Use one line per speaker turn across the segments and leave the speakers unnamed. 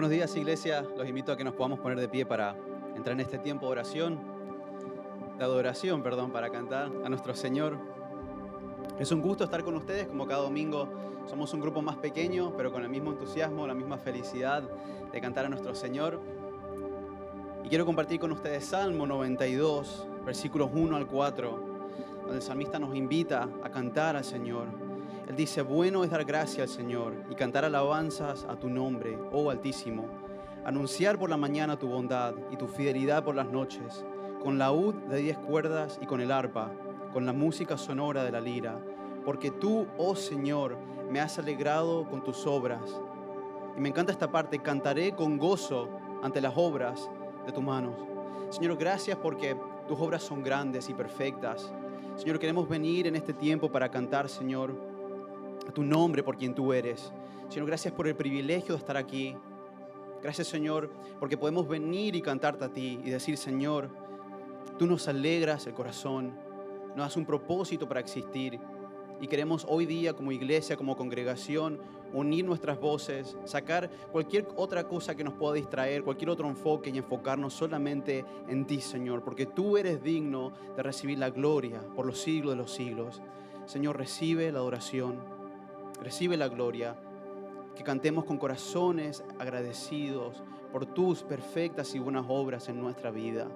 Buenos días, iglesia. Los invito a que nos podamos poner de pie para entrar en este tiempo de adoración, para cantar a nuestro Señor. Es un gusto estar con ustedes, como cada domingo. Somos un grupo más pequeño, pero con el mismo entusiasmo, la misma felicidad de cantar a nuestro Señor. Y quiero compartir con ustedes Salmo 92, versículos 1 al 4, donde el salmista nos invita a cantar al Señor. Él dice: bueno es dar gracia al Señor y cantar alabanzas a tu nombre, oh Altísimo. Anunciar por la mañana tu bondad y tu fidelidad por las noches, con laúd de 10 cuerdas y con el arpa, con la música sonora de la lira. Porque tú, oh Señor, me has alegrado con tus obras. Y me encanta esta parte: cantaré con gozo ante las obras de tus manos. Señor, gracias porque tus obras son grandes y perfectas. Señor, queremos venir en este tiempo para cantar, Señor, a tu nombre por quien tú eres. Señor, gracias por el privilegio de estar aquí. Gracias, Señor, porque podemos venir y cantarte a ti y decir: Señor, tú nos alegras el corazón, nos das un propósito para existir. Y queremos hoy día, como iglesia, como congregación, unir nuestras voces, sacar cualquier otra cosa que nos pueda distraer, cualquier otro enfoque, y enfocarnos solamente en ti, Señor, porque tú eres digno de recibir la gloria por los siglos de los siglos. Señor, recibe la adoración, recibe la gloria, que cantemos con corazones agradecidos por tus perfectas y buenas obras en nuestra vida.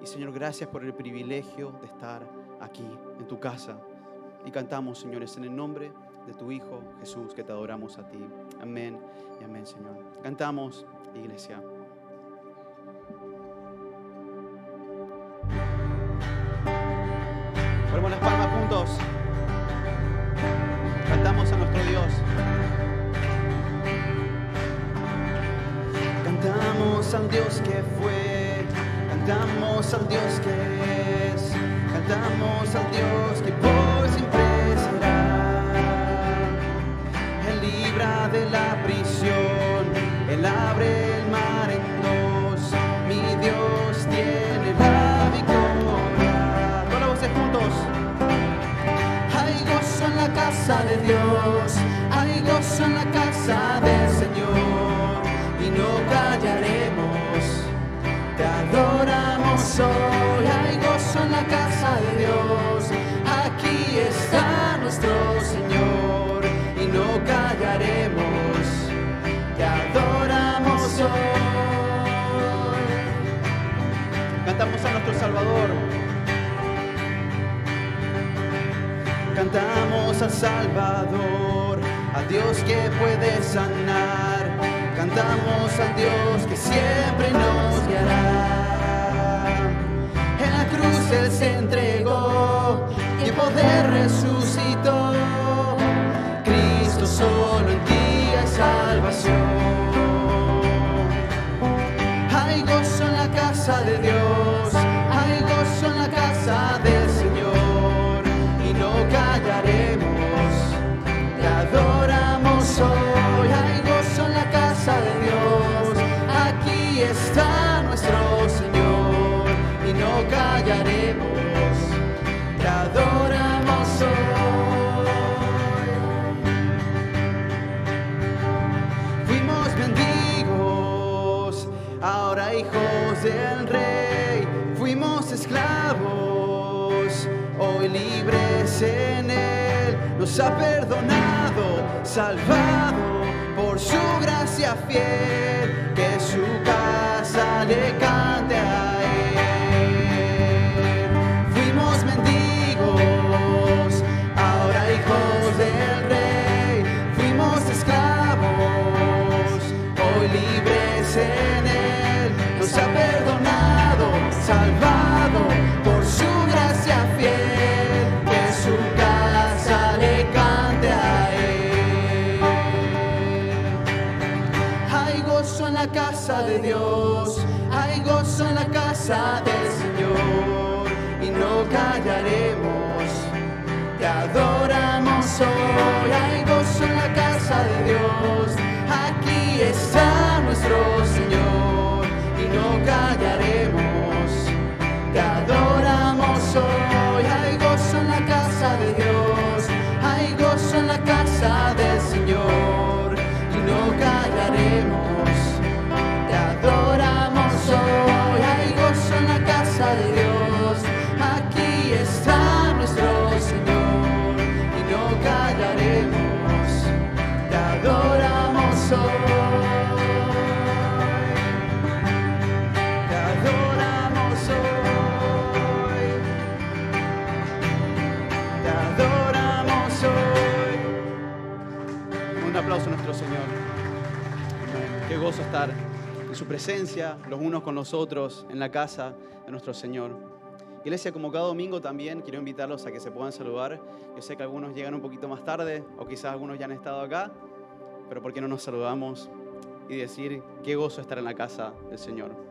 Y Señor, gracias por el privilegio de estar aquí, en tu casa. Y cantamos, señores, en el nombre de tu Hijo Jesús, que te adoramos a ti. Amén y amén, Señor. Cantamos, iglesia. Ponemos las palmas juntos. Cantamos a nuestro Dios. Cantamos al Dios que fue, cantamos al Dios que es, cantamos al Dios que por siempre será. Él libra de la prisión, Él abre el mar en dos, mi Dios tiene la victoria. Todas las voces juntos. Hay gozo en la casa de Dios, hay gozo en la casa del Señor, y no callaremos, te adoramos hoy. Hay gozo en la casa de Dios, aquí está nuestro Señor, y no callaremos, te adoramos hoy. Cantamos a nuestro Salvador. Cantamos al Salvador, a Dios que puede sanar. Cantamos al Dios que siempre nos guiará. En la cruz Él se entregó y en poder resucitó. Cristo, solo en ti hay salvación. Hay gozo en la casa de Dios, hay gozo en la casa del Señor, y no callaremos, te adoramos hoy. Hay gozo en la casa de Dios, aquí está nuestro Señor, y no callaremos, te adoramos hoy. Fuimos mendigos, ahora hijos del Rey, fuimos esclavos, hoy libres en Él, nos ha perdonado, salvado por su gracia fiel, que su casa le cante a Él. Fuimos mendigos, ahora hijos del Rey, fuimos esclavos, hoy libres en Él, nos ha perdonado, salvado por su gracia fiel, que su casa le cante a Él. Hay gozo en la casa de Dios, hay gozo en la casa del Señor, y no callaremos, te adoramos hoy. Hay gozo en la casa de Dios, aquí está nuestro Señor, y no callaremos, te adoramos hoy. Hay gozo en la casa de Dios, hay gozo en la casa del Señor, y no callaremos, Qué gozo estar en su presencia, los unos con los otros, en la casa de nuestro Señor. Iglesia, como cada domingo también quiero invitarlos a que se puedan saludar. Yo sé que algunos llegan un poquito más tarde o quizás algunos ya han estado acá, pero ¿por qué no nos saludamos y decir qué gozo estar en la casa del Señor?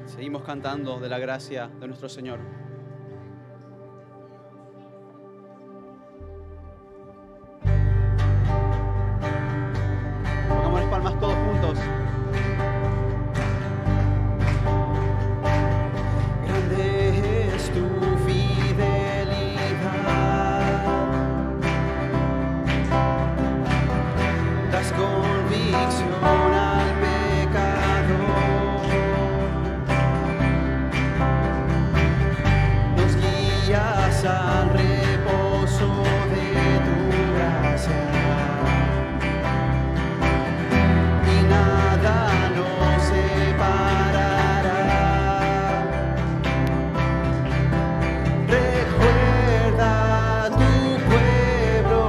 Seguimos cantando de la gracia de nuestro Señor. Pongamos las palmas todos juntos. Grande es tu fidelidad. Das convicción al pecado. Al reposo de tu gracia y nada nos separará. Recuerda tu pueblo,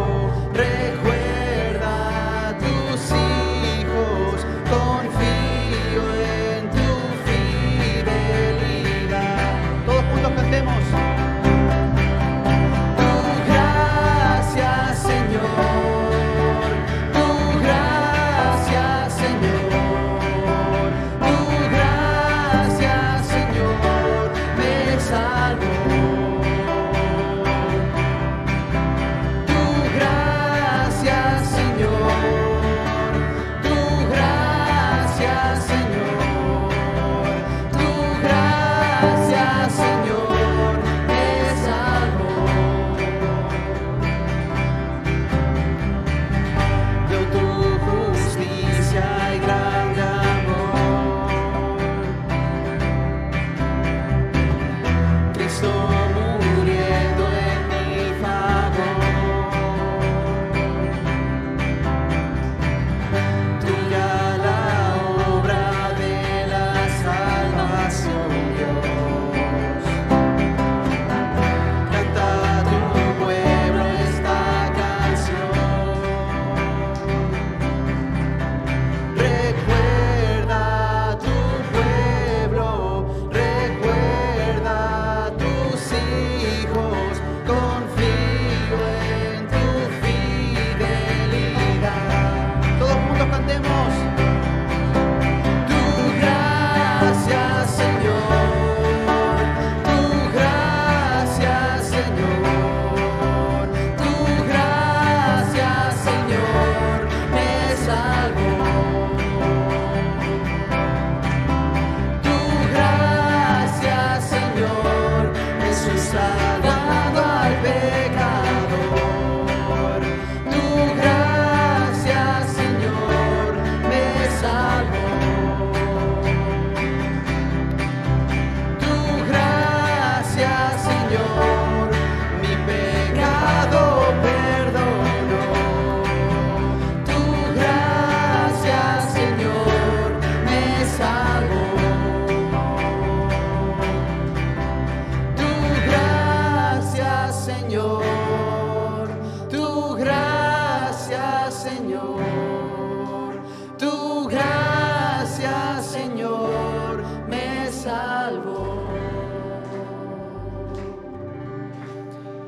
recuerda tus hijos, confío en tu fidelidad. Todos juntos cantemos.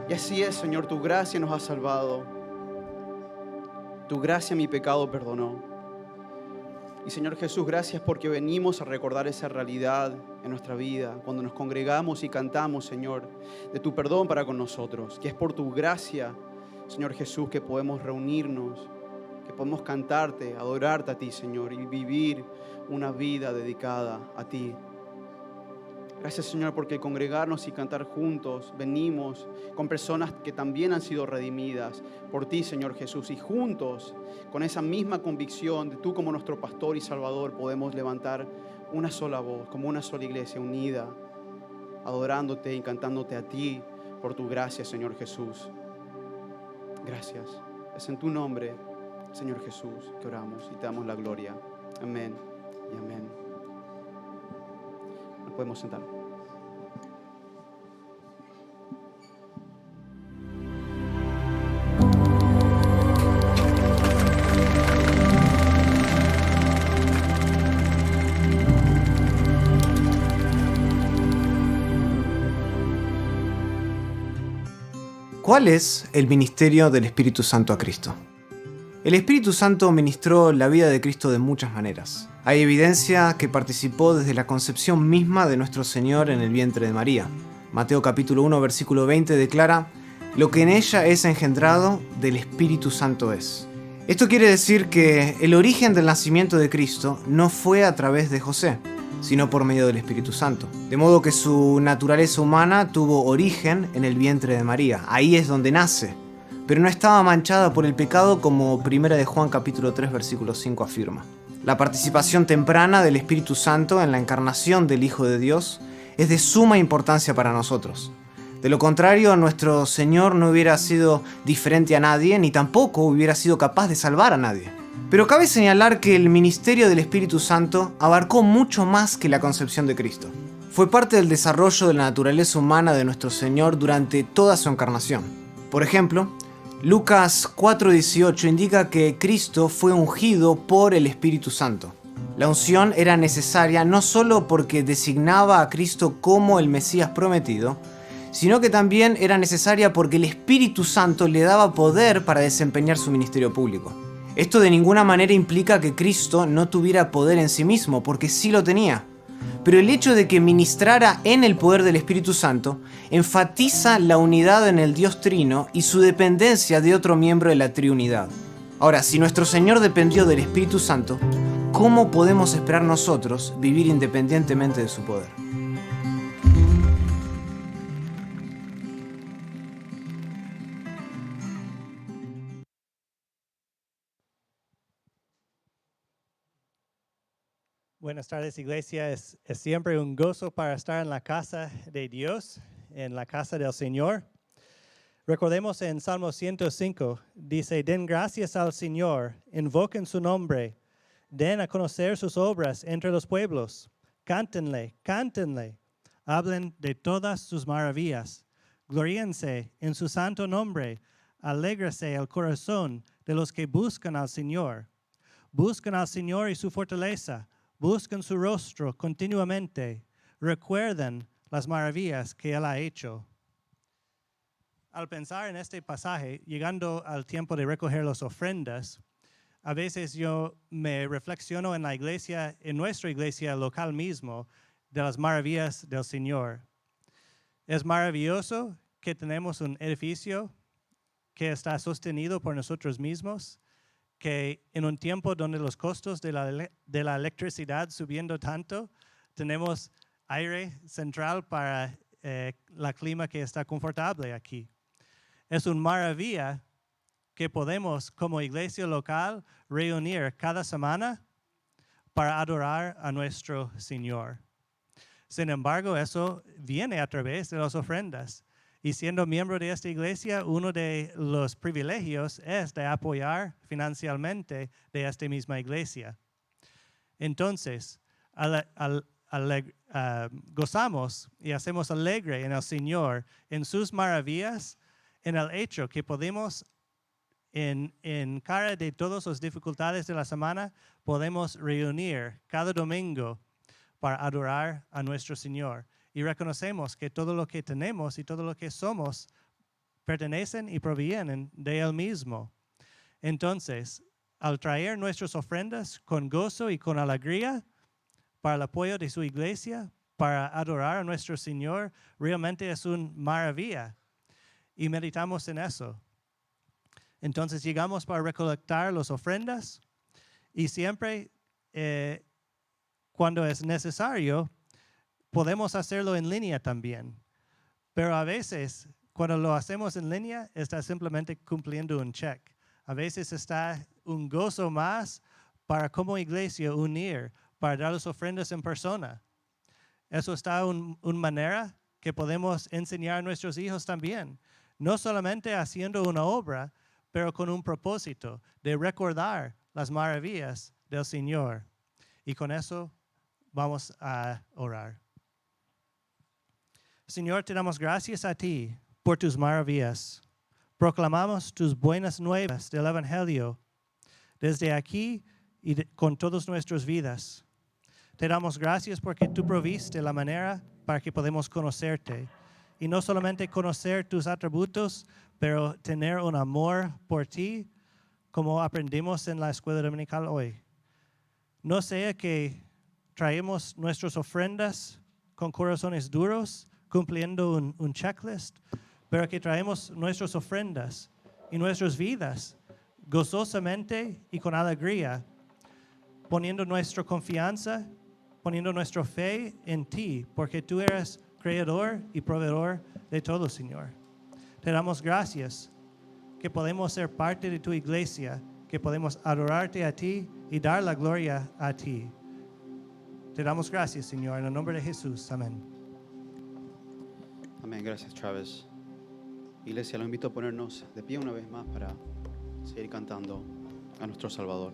Y así es, Señor, tu gracia nos ha salvado. Tu gracia mi pecado perdonó. Y Señor Jesús, gracias porque venimos a recordar esa realidad en nuestra vida, cuando nos congregamos y cantamos, Señor, de tu perdón para con nosotros, que es por tu gracia, Señor Jesús, que podemos reunirnos que podemos cantarte, adorarte a ti, Señor, y vivir una vida dedicada a ti. Gracias, Señor, porque congregarnos y cantar juntos venimos con personas que también han sido redimidas por ti, Señor Jesús, y juntos, con esa misma convicción de tú como nuestro pastor y salvador, podemos levantar una sola voz, como una sola iglesia unida, adorándote y cantándote a ti por tu gracia, Señor Jesús. Gracias. Es en tu nombre, Señor Jesús, que oramos y te damos la gloria. Amén y amén. Nos podemos sentar.
¿Cuál es el ministerio del Espíritu Santo a Cristo? El Espíritu Santo ministró la vida de Cristo de muchas maneras. Hay evidencia que participó desde la concepción misma de nuestro Señor en el vientre de María. Mateo capítulo 1, versículo 20 declara: lo que en ella es engendrado, del Espíritu Santo es. Esto quiere decir que el origen del nacimiento de Cristo no fue a través de José, sino por medio del Espíritu Santo. De modo que su naturaleza humana tuvo origen en el vientre de María. Ahí es donde nace. Pero no estaba manchada por el pecado, como 1 de Juan capítulo 3 versículo 5 afirma. La participación temprana del Espíritu Santo en la encarnación del Hijo de Dios es de suma importancia para nosotros. De lo contrario, nuestro Señor no hubiera sido diferente a nadie, ni tampoco hubiera sido capaz de salvar a nadie. Pero cabe señalar que el ministerio del Espíritu Santo abarcó mucho más que la concepción de Cristo. Fue parte del desarrollo de la naturaleza humana de nuestro Señor durante toda su encarnación. Por ejemplo, Lucas 4:18 indica que Cristo fue ungido por el Espíritu Santo. La unción era necesaria no solo porque designaba a Cristo como el Mesías prometido, sino que también era necesaria porque el Espíritu Santo le daba poder para desempeñar su ministerio público. Esto de ninguna manera implica que Cristo no tuviera poder en sí mismo, porque sí lo tenía. Pero el hecho de que ministrara en el poder del Espíritu Santo enfatiza la unidad en el Dios Trino y su dependencia de otro miembro de la Triunidad. Ahora, si nuestro Señor dependió del Espíritu Santo, ¿cómo podemos esperar nosotros vivir independientemente de su poder?
Buenas tardes, iglesia. Es siempre un gozo para estar en la casa de Dios, en la casa del Señor. Recordemos en Salmo 105, dice: den gracias al Señor, invoquen su nombre, den a conocer sus obras entre los pueblos. Cántenle, cántenle, hablen de todas sus maravillas. Gloríense en su santo nombre, alégrese el corazón de los que buscan al Señor. Buscan al Señor y su fortaleza. Buscan su rostro continuamente. Recuerden las maravillas que Él ha hecho. Al pensar en este pasaje, llegando al tiempo de recoger las ofrendas, a veces yo me reflexiono en la iglesia, en nuestra iglesia local mismo, de las maravillas del Señor. Es maravilloso que tenemos un edificio que está sostenido por nosotros mismos, que en un tiempo donde los costos de la electricidad subiendo tanto, tenemos aire central para la clima que está confortable aquí. Es una maravilla que podemos, como iglesia local, reunir cada semana para adorar a nuestro Señor. Sin embargo, eso viene a través de las ofrendas. Y siendo miembro de esta iglesia, uno de los privilegios es de apoyar financieramente de esta misma iglesia. Entonces, gozamos y hacemos alegre en el Señor, en sus maravillas, en el hecho que podemos, en cara de todas las dificultades de la semana, podemos reunir cada domingo para adorar a nuestro Señor. Y reconocemos que todo lo que tenemos y todo lo que somos pertenecen y provienen de Él mismo. Entonces, al traer nuestras ofrendas con gozo y con alegría para el apoyo de su iglesia, para adorar a nuestro Señor, realmente es una maravilla. Y meditamos en eso. Entonces llegamos para recolectar las ofrendas y siempre cuando es necesario podemos hacerlo en línea también. Pero a veces cuando lo hacemos en línea está simplemente cumpliendo un check. A veces está un gozo más para como iglesia unir, para dar las ofrendas en persona. Eso está una manera que podemos enseñar a nuestros hijos también. No solamente haciendo una obra, pero con un propósito de recordar las maravillas del Señor. Y con eso vamos a orar. Señor, te damos gracias a ti por tus maravillas. Proclamamos tus buenas nuevas del Evangelio desde aquí y con todas nuestras vidas. Te damos gracias porque tú proviste la manera para que podamos conocerte. Y no solamente conocer tus atributos, pero tener un amor por ti, como aprendimos en la escuela dominical hoy. No sea que traemos nuestras ofrendas con corazones duros, cumpliendo un checklist, pero que traemos nuestras ofrendas y nuestras vidas gozosamente y con alegría, poniendo nuestra confianza, poniendo nuestra fe en ti, porque tú eres creador y proveedor de todo, Señor. Te damos gracias que podemos ser parte de tu iglesia, que podemos adorarte a ti y dar la gloria a ti. Te damos gracias, Señor, en el nombre de Jesús. Amén.
Amén, gracias Travis. Iglesia, lo invito a ponernos de pie una vez más para seguir cantando a nuestro Salvador.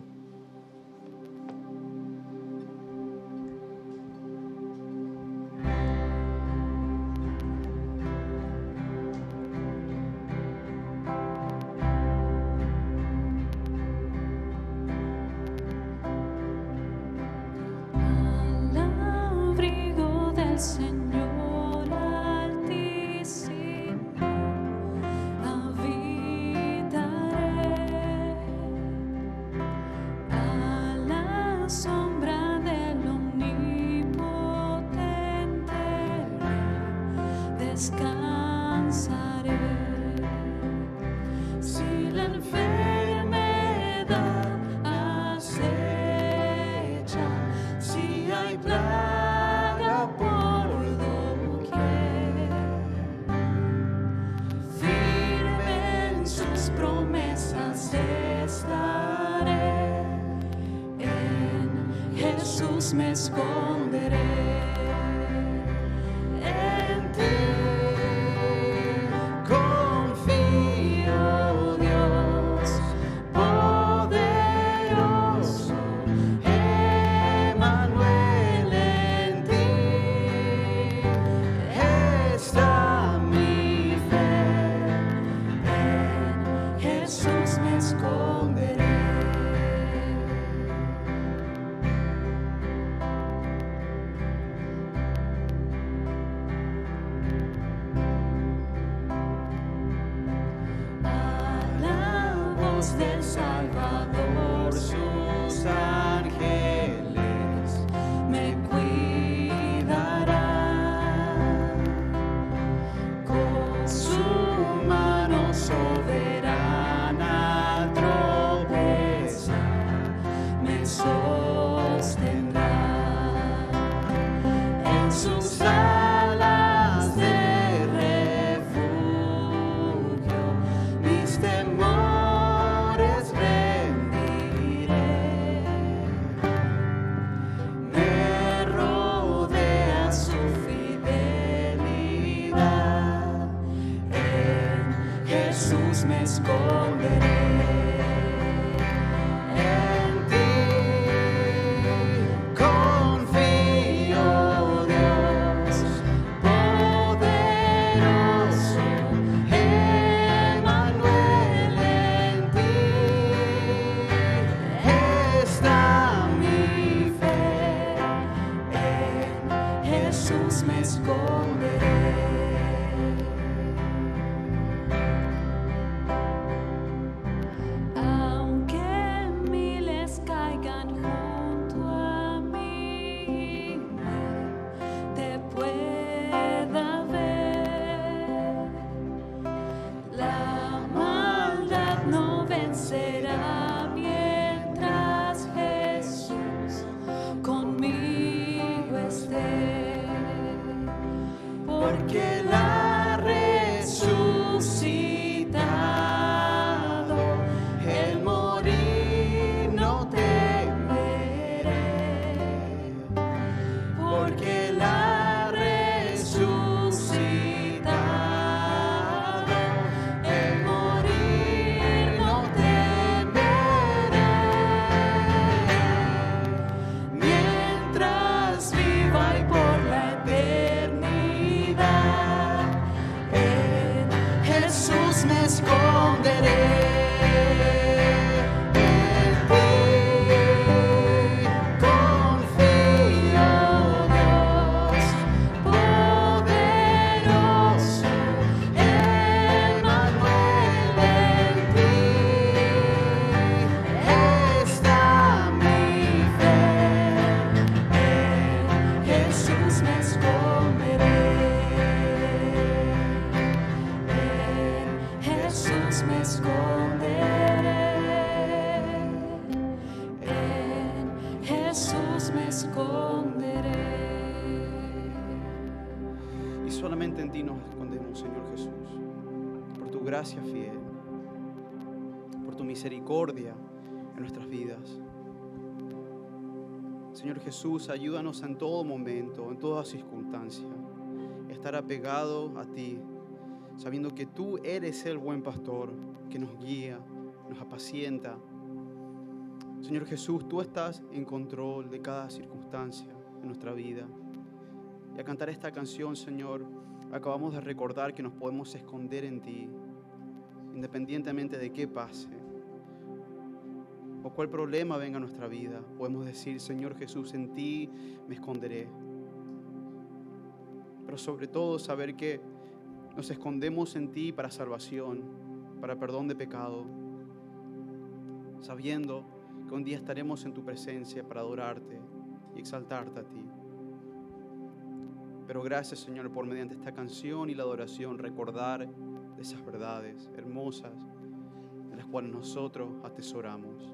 Descansaré. Si la enfermedad acecha, si hay plaga por doquier, firme en sus promesas estaré, en Jesús me esconderé. Del Salvador, sus ángeles me cuidarán, con su mano soberana tropezar me sostendrá, en sus alas de refugio mis temores me esconderé. En ti confío, Dios poderoso, Emmanuel, en ti está mi fe, en Jesús me esconderé. Jesús me esconderé. Jesús me esconderé, en Jesús me esconderé.
Y solamente en ti nos escondemos, Señor Jesús, por tu gracia fiel, por tu misericordia en nuestras vidas. Señor Jesús, ayúdanos en todo momento, en toda circunstancia, estar apegado a ti, sabiendo que tú eres el buen pastor que nos guía, nos apacienta. Señor Jesús, tú estás en control de cada circunstancia de nuestra vida. Y al cantar esta canción, Señor, acabamos de recordar que nos podemos esconder en ti, independientemente de qué pase o cuál problema venga a nuestra vida. Podemos decir, Señor Jesús, en ti me esconderé. Pero sobre todo saber que nos escondemos en ti para salvación, para perdón de pecado, sabiendo que un día estaremos en tu presencia para adorarte y exaltarte a ti. Pero gracias, Señor, por mediante esta canción y la adoración recordar de esas verdades hermosas en las cuales nosotros atesoramos.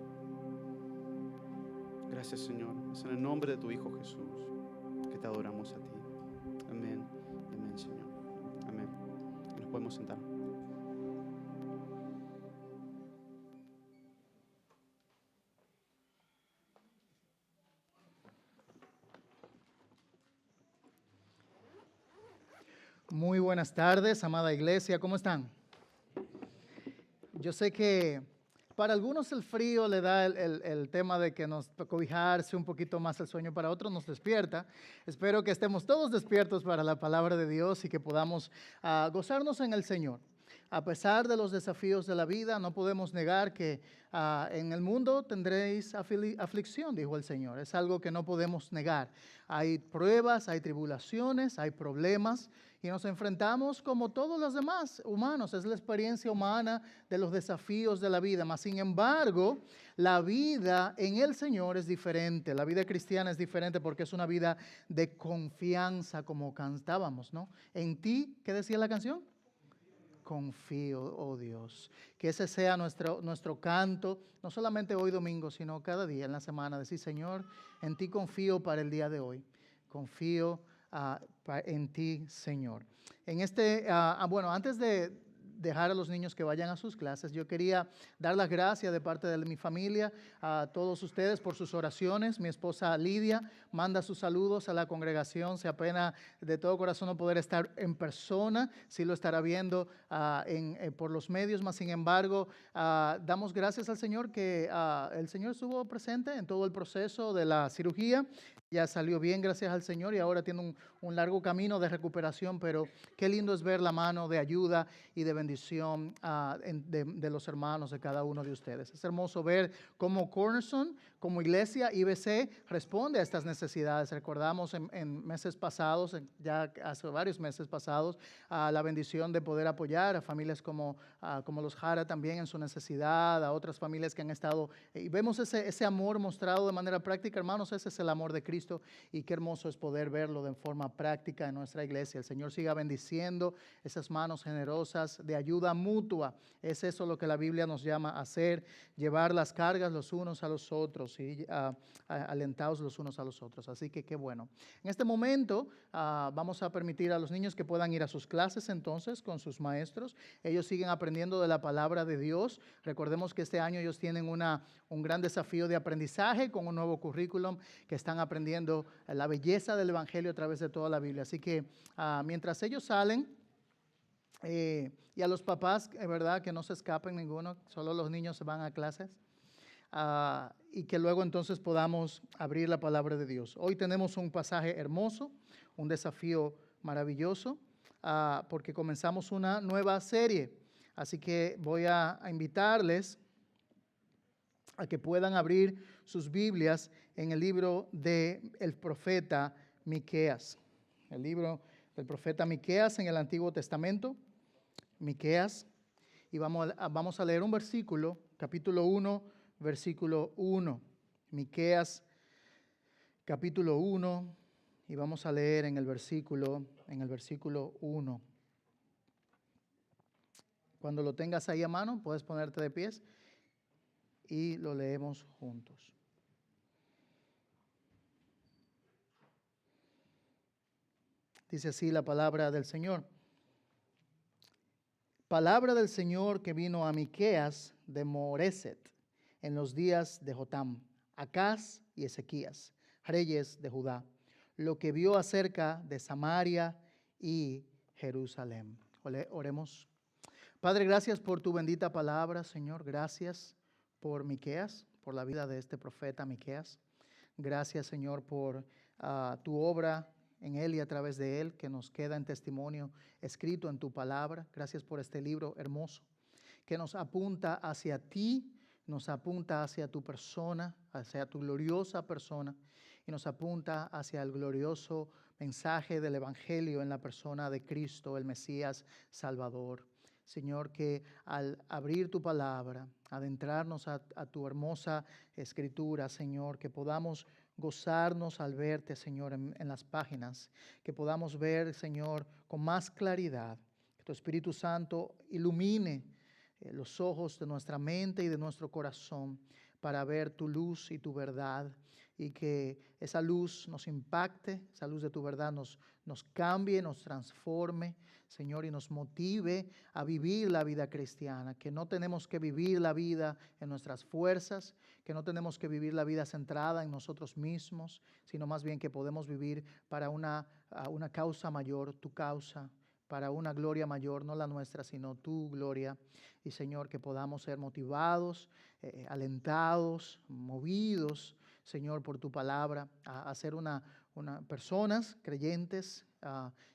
Gracias, Señor. Es en el nombre de tu Hijo Jesús que te adoramos a ti. Amén. Amén, Señor. Amén. Nos podemos sentar.
Muy buenas tardes, amada iglesia, ¿cómo están? Yo sé que para algunos el frío le da el tema de que nos cobijarse un poquito más el sueño, para otros nos despierta. Espero que estemos todos despiertos para la palabra de Dios y que podamos gozarnos en el Señor. A pesar de los desafíos de la vida, no podemos negar que en el mundo tendréis aflicción, dijo el Señor. Es algo que no podemos negar. Hay pruebas, hay tribulaciones, hay problemas y nos enfrentamos como todos los demás humanos. Es la experiencia humana de los desafíos de la vida. Mas, sin embargo, la vida en el Señor es diferente. La vida cristiana es diferente porque es una vida de confianza, como cantábamos, ¿no? En ti, ¿qué decía la canción? Confío, oh Dios. Que ese sea nuestro canto, no solamente hoy domingo, sino cada día en la semana. Decir, Señor, en ti confío para el día de hoy. Confío en ti, Señor. Bueno, antes de dejar a los niños que vayan a sus clases, yo quería dar las gracias de parte de mi familia a todos ustedes por sus oraciones. Mi esposa Lidia manda sus saludos a la congregación. Se apena de todo corazón no poder estar en persona, sí lo estará viendo por los medios, mas sin embargo damos gracias al Señor que el Señor estuvo presente en todo el proceso de la cirugía. Ya salió bien, gracias al Señor, y ahora tiene un largo camino de recuperación, pero qué lindo es ver la mano de ayuda y de bendición de los hermanos de cada uno de ustedes. Es hermoso ver cómo Cornerstone, como iglesia IBC, responde a estas necesidades. Recordamos en meses pasados, ya hace varios meses pasados, la bendición de poder apoyar a familias como los Jara también en su necesidad, a otras familias que han estado, y vemos ese amor mostrado de manera práctica, hermanos. Ese es el amor de Cristo. Y qué hermoso es poder verlo de forma práctica en nuestra iglesia. El Señor siga bendiciendo esas manos generosas de ayuda mutua. Es eso lo que la Biblia nos llama a hacer, llevar las cargas los unos a los otros y alentados los unos a los otros. Así que qué bueno. En este momento vamos a permitir a los niños que puedan ir a sus clases entonces con sus maestros. Ellos siguen aprendiendo de la palabra de Dios. Recordemos que este año ellos tienen un gran desafío de aprendizaje con un nuevo currículum que están aprendiendo la belleza del Evangelio a través de toda la Biblia. Así que mientras ellos salen, y a los papás, es verdad, que no se escapen ninguno, solo los niños se van a clases, y que luego entonces podamos abrir la palabra de Dios. Hoy tenemos un pasaje hermoso, un desafío maravilloso, porque comenzamos una nueva serie. Así que voy a invitarles a que puedan abrir sus Biblias en el libro del profeta Miqueas. El libro del profeta Miqueas en el Antiguo Testamento. Miqueas. Y vamos a leer un versículo, capítulo 1, versículo 1. Miqueas, capítulo 1, y vamos a leer en el versículo 1. Cuando lo tengas ahí a mano, puedes ponerte de pies y lo leemos juntos. Dice así la palabra del Señor. Palabra del Señor que vino a Miqueas de Moreset en los días de Jotam, Acaz y Ezequías, reyes de Judá, lo que vio acerca de Samaria y Jerusalén. Oremos. Padre, gracias por tu bendita palabra, Señor. Gracias por Miqueas, por la vida de este profeta Miqueas. Gracias, Señor, por tu obra en él y a través de él, que nos queda en testimonio escrito en tu palabra. Gracias por este libro hermoso que nos apunta hacia ti, nos apunta hacia tu persona, hacia tu gloriosa persona, y nos apunta hacia el glorioso mensaje del Evangelio en la persona de Cristo, el Mesías Salvador. Señor, que al abrir tu palabra, adentrarnos a tu hermosa escritura, Señor, que podamos gozarnos al verte, Señor, en las páginas, que podamos ver, Señor, con más claridad, que tu Espíritu Santo ilumine los ojos de nuestra mente y de nuestro corazón para ver tu luz y tu verdad, y que esa luz nos impacte, esa luz de tu verdad nos cambie, nos transforme, Señor, y nos motive a vivir la vida cristiana, que no tenemos que vivir la vida en nuestras fuerzas, que no tenemos que vivir la vida centrada en nosotros mismos, sino más bien que podemos vivir para una causa mayor, tu causa, para una gloria mayor, no la nuestra, sino tu gloria. Y Señor, que podamos ser motivados, alentados, movidos, Señor, por tu palabra, a ser personas creyentes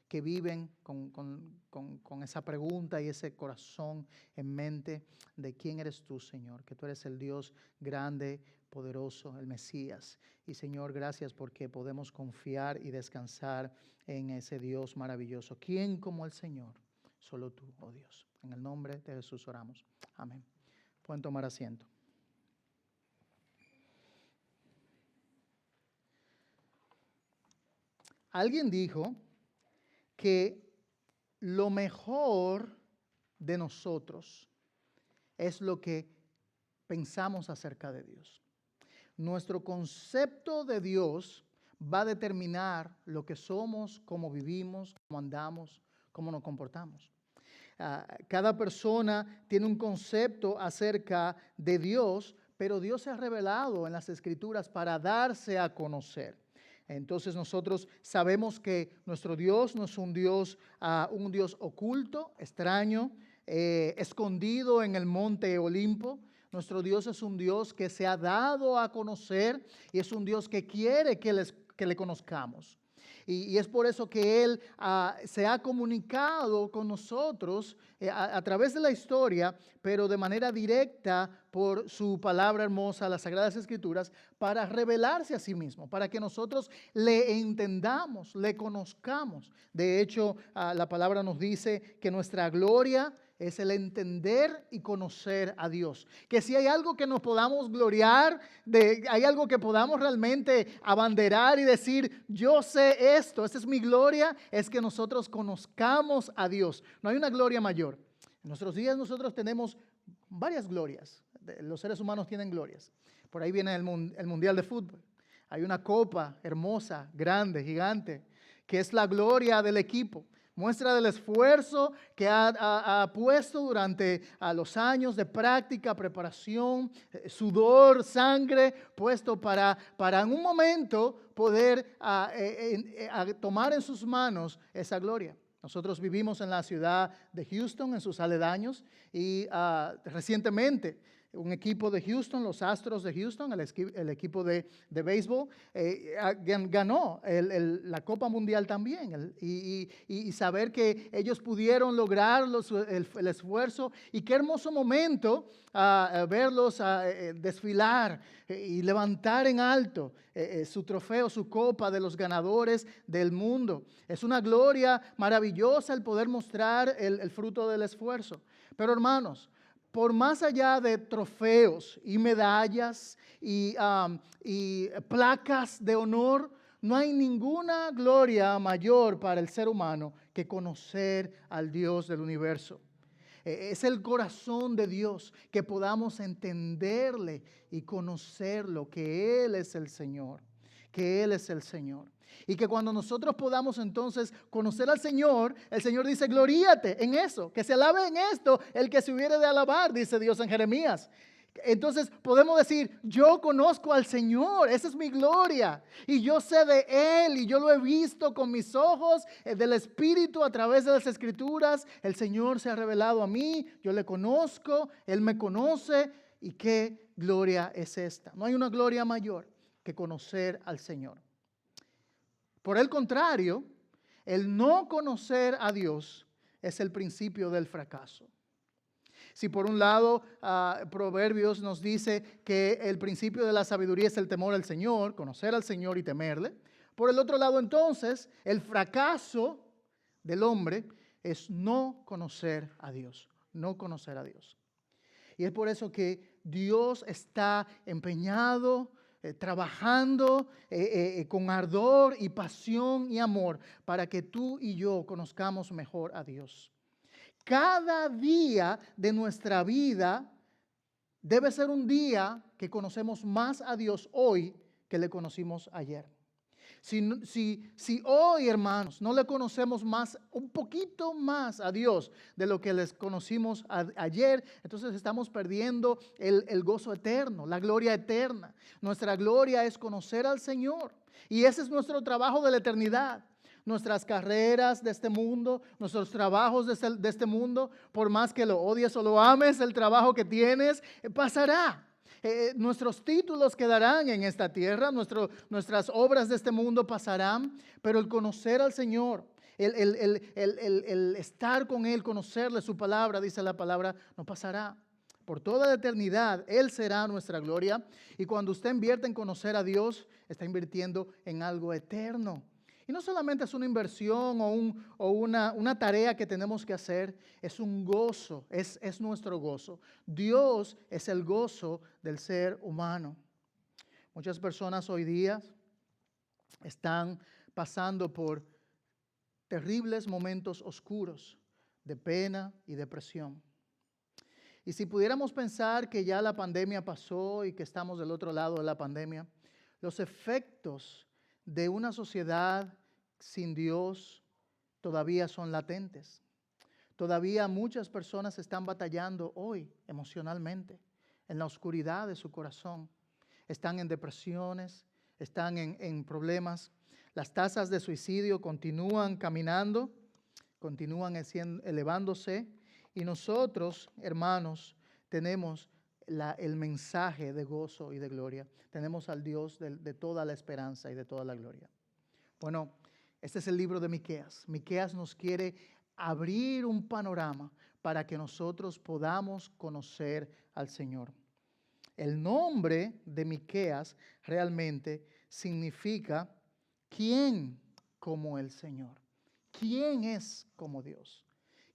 que viven con esa pregunta y ese corazón en mente de quién eres tú, Señor, que tú eres el Dios grande, poderoso, el Mesías. Y Señor, gracias porque podemos confiar y descansar en ese Dios maravilloso. ¿Quién como el Señor? Solo tú, oh Dios. En el nombre de Jesús oramos. Amén. Pueden tomar asiento. Alguien dijo que lo mejor de nosotros es lo que pensamos acerca de Dios. Nuestro concepto de Dios va a determinar lo que somos, cómo vivimos, cómo andamos, cómo nos comportamos. Cada persona tiene un concepto acerca de Dios, pero Dios se ha revelado en las Escrituras para darse a conocer. Entonces nosotros sabemos que nuestro Dios no es un Dios oculto, extraño, escondido en el monte Olimpo. Nuestro Dios es un Dios que se ha dado a conocer y es un Dios que quiere que le conozcamos. Y es por eso que Él se ha comunicado con nosotros a través de la historia, pero de manera directa por su palabra hermosa, las Sagradas Escrituras, para revelarse a sí mismo, para que nosotros le entendamos, le conozcamos. De hecho, la palabra nos dice que nuestra gloria es el entender y conocer a Dios. Que si hay algo que nos podamos gloriar, hay algo que podamos realmente abanderar y decir, yo sé esto, esta es mi gloria, es que nosotros conozcamos a Dios. No hay una gloria mayor. En nuestros días nosotros tenemos varias glorias. Los seres humanos tienen glorias. Por ahí viene el Mundial de Fútbol. Hay una copa hermosa, grande, gigante, que es la gloria del equipo. Muestra del esfuerzo que ha puesto durante los años de práctica, preparación, sudor, sangre, puesto para en un momento poder tomar en sus manos esa gloria. Nosotros vivimos en la ciudad de Houston, en sus aledaños, y recientemente un equipo de Houston, los Astros de Houston, el equipo de béisbol, ganó la Copa Mundial también. Y saber que ellos pudieron lograr el esfuerzo, y qué hermoso momento verlos desfilar y levantar en alto su trofeo, su copa de los ganadores del mundo. Es una gloria maravillosa el poder mostrar el fruto del esfuerzo. Pero hermanos, por más allá de trofeos y medallas y placas de honor, no hay ninguna gloria mayor para el ser humano que conocer al Dios del universo. Es el corazón de Dios, que podamos entenderle y conocerlo, que Él es el Señor, que Él es el Señor. Y que cuando nosotros podamos entonces conocer al Señor, el Señor dice, gloríate en eso, que se alabe en esto el que se hubiere de alabar, dice Dios en Jeremías. Entonces podemos decir, yo conozco al Señor, esa es mi gloria, y yo sé de Él, y yo lo he visto con mis ojos del Espíritu a través de las Escrituras. El Señor se ha revelado a mí, yo le conozco, Él me conoce, y qué gloria es esta. No hay una gloria mayor que conocer al Señor. Por el contrario, el no conocer a Dios es el principio del fracaso. Si por un lado Proverbios nos dice que el principio de la sabiduría es el temor al Señor, conocer al Señor y temerle, por el otro lado entonces el fracaso del hombre es no conocer a Dios, no conocer a Dios. Y es por eso que Dios está empeñado, trabajando con ardor y pasión y amor para que tú y yo conozcamos mejor a Dios. Cada día de nuestra vida debe ser un día que conocemos más a Dios hoy que le conocimos ayer. Si hoy, hermanos, no le conocemos más, un poquito más a Dios de lo que les conocimos ayer, entonces estamos perdiendo el gozo eterno, la gloria eterna. Nuestra gloria es conocer al Señor, y ese es nuestro trabajo de la eternidad. Nuestras carreras de este mundo, nuestros trabajos de este mundo, por más que lo odies o lo ames, el trabajo que tienes pasará. Nuestros títulos quedarán en esta tierra, nuestras obras de este mundo pasarán, pero el conocer al Señor, el estar con Él, conocerle su palabra, dice la palabra, no pasará. Por toda la eternidad, Él será nuestra gloria. Y cuando usted invierte en conocer a Dios, está invirtiendo en algo eterno. Y no solamente es una inversión o una tarea que tenemos que hacer, es un gozo, es nuestro gozo. Dios es el gozo del ser humano. Muchas personas hoy día están pasando por terribles momentos oscuros de pena y depresión. Y si pudiéramos pensar que ya la pandemia pasó y que estamos del otro lado de la pandemia, los efectos de una sociedad sin Dios todavía son latentes. Todavía muchas personas están batallando hoy emocionalmente, en la oscuridad de su corazón. Están en depresiones, están en problemas. Las tasas de suicidio continúan caminando, continúan elevándose. Y nosotros, hermanos, tenemos el mensaje de gozo y de gloria. Tenemos al Dios de toda la esperanza y de toda la gloria. Bueno, este es el libro de Miqueas. Miqueas nos quiere abrir un panorama para que nosotros podamos conocer al Señor. El nombre de Miqueas realmente significa ¿quién como el Señor? ¿Quién es como Dios?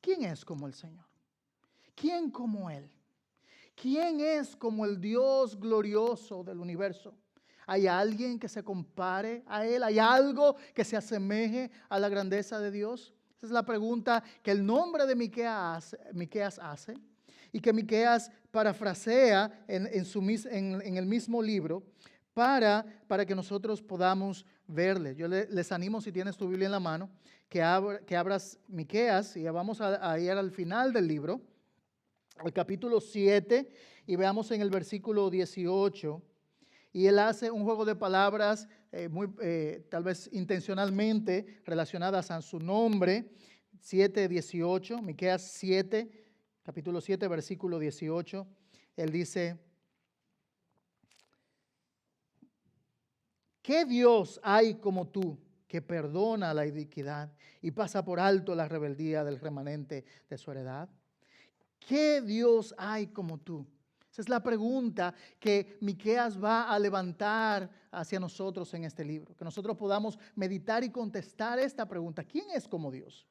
¿Quién es como el Señor? ¿Quién como Él? ¿Quién es como el Dios glorioso del universo? ¿Hay alguien que se compare a Él? ¿Hay algo que se asemeje a la grandeza de Dios? Esa es la pregunta que el nombre de Miqueas hace y que Miqueas parafrasea en el mismo libro para que nosotros podamos verle. Yo les animo, si tienes tu Biblia en la mano, que abras Miqueas y vamos a ir al final del libro, al capítulo 7, y veamos en el versículo 18. Y él hace un juego de palabras tal vez intencionalmente relacionadas a su nombre. 7:18, Miqueas 7, capítulo 7, versículo 18. él dice, ¿qué Dios hay como tú que perdona la iniquidad y pasa por alto la rebeldía del remanente de su heredad? ¿Qué Dios hay como tú? Esa es la pregunta que Miqueas va a levantar hacia nosotros en este libro. Que nosotros podamos meditar y contestar esta pregunta. ¿Quién es como Dios?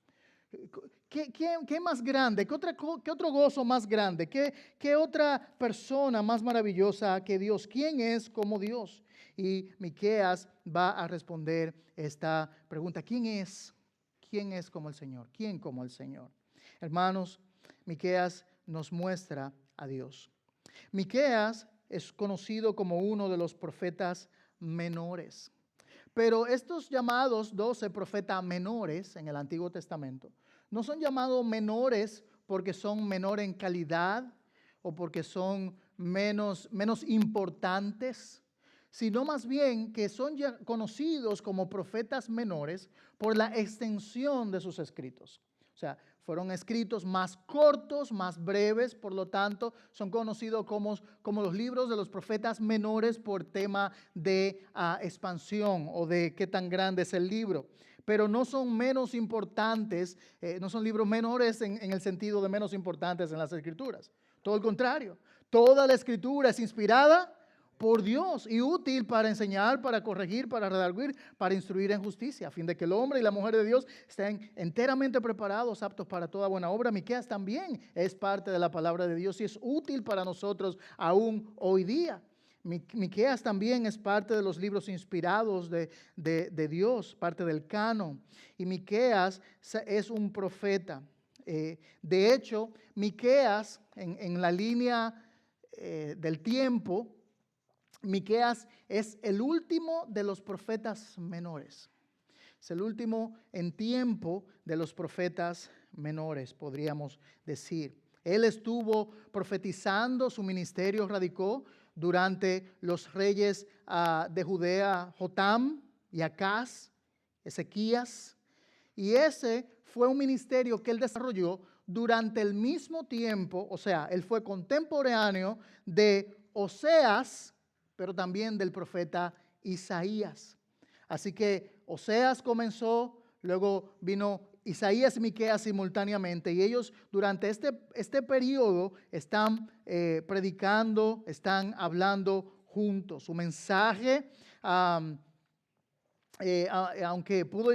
¿Qué más grande? ¿Qué otro gozo más grande? ¿Qué otra persona más maravillosa que Dios? ¿Quién es como Dios? Y Miqueas va a responder esta pregunta. ¿Quién es? ¿Quién es como el Señor? ¿Quién como el Señor? Hermanos, Miqueas nos muestra a Dios. Miqueas es conocido como uno de los profetas menores. Pero estos llamados 12 profetas menores en el Antiguo Testamento no son llamados menores porque son menor en calidad o porque son menos importantes, sino más bien que son ya conocidos como profetas menores por la extensión de sus escritos. O sea, fueron escritos más cortos, más breves, por lo tanto, son conocidos como los libros de los profetas menores por tema de expansión o de qué tan grande es el libro. Pero no son menos importantes, no son libros menores en el sentido de menos importantes en las Escrituras. Todo el contrario, toda la Escritura es inspirada por Dios y útil para enseñar, para corregir, para redarguir, para instruir en justicia, a fin de que el hombre y la mujer de Dios estén enteramente preparados, aptos para toda buena obra. Miqueas también es parte de la palabra de Dios y es útil para nosotros aún hoy día. Miqueas también es parte de los libros inspirados de Dios, parte del canon. Y Miqueas es un profeta. De hecho, Miqueas en la línea del tiempo, Miqueas es el último de los profetas menores. Es el último en tiempo de los profetas menores, podríamos decir. Él estuvo profetizando, su ministerio radicó durante los reyes de Judea, Jotam y Acaz, Ezequías. Y ese fue un ministerio que él desarrolló durante el mismo tiempo, o sea, él fue contemporáneo de Oseas, pero también del profeta Isaías. Así que Oseas comenzó, luego vino Isaías y Miqueas simultáneamente, y ellos durante este periodo están predicando, están hablando juntos. Su mensaje, aunque pudo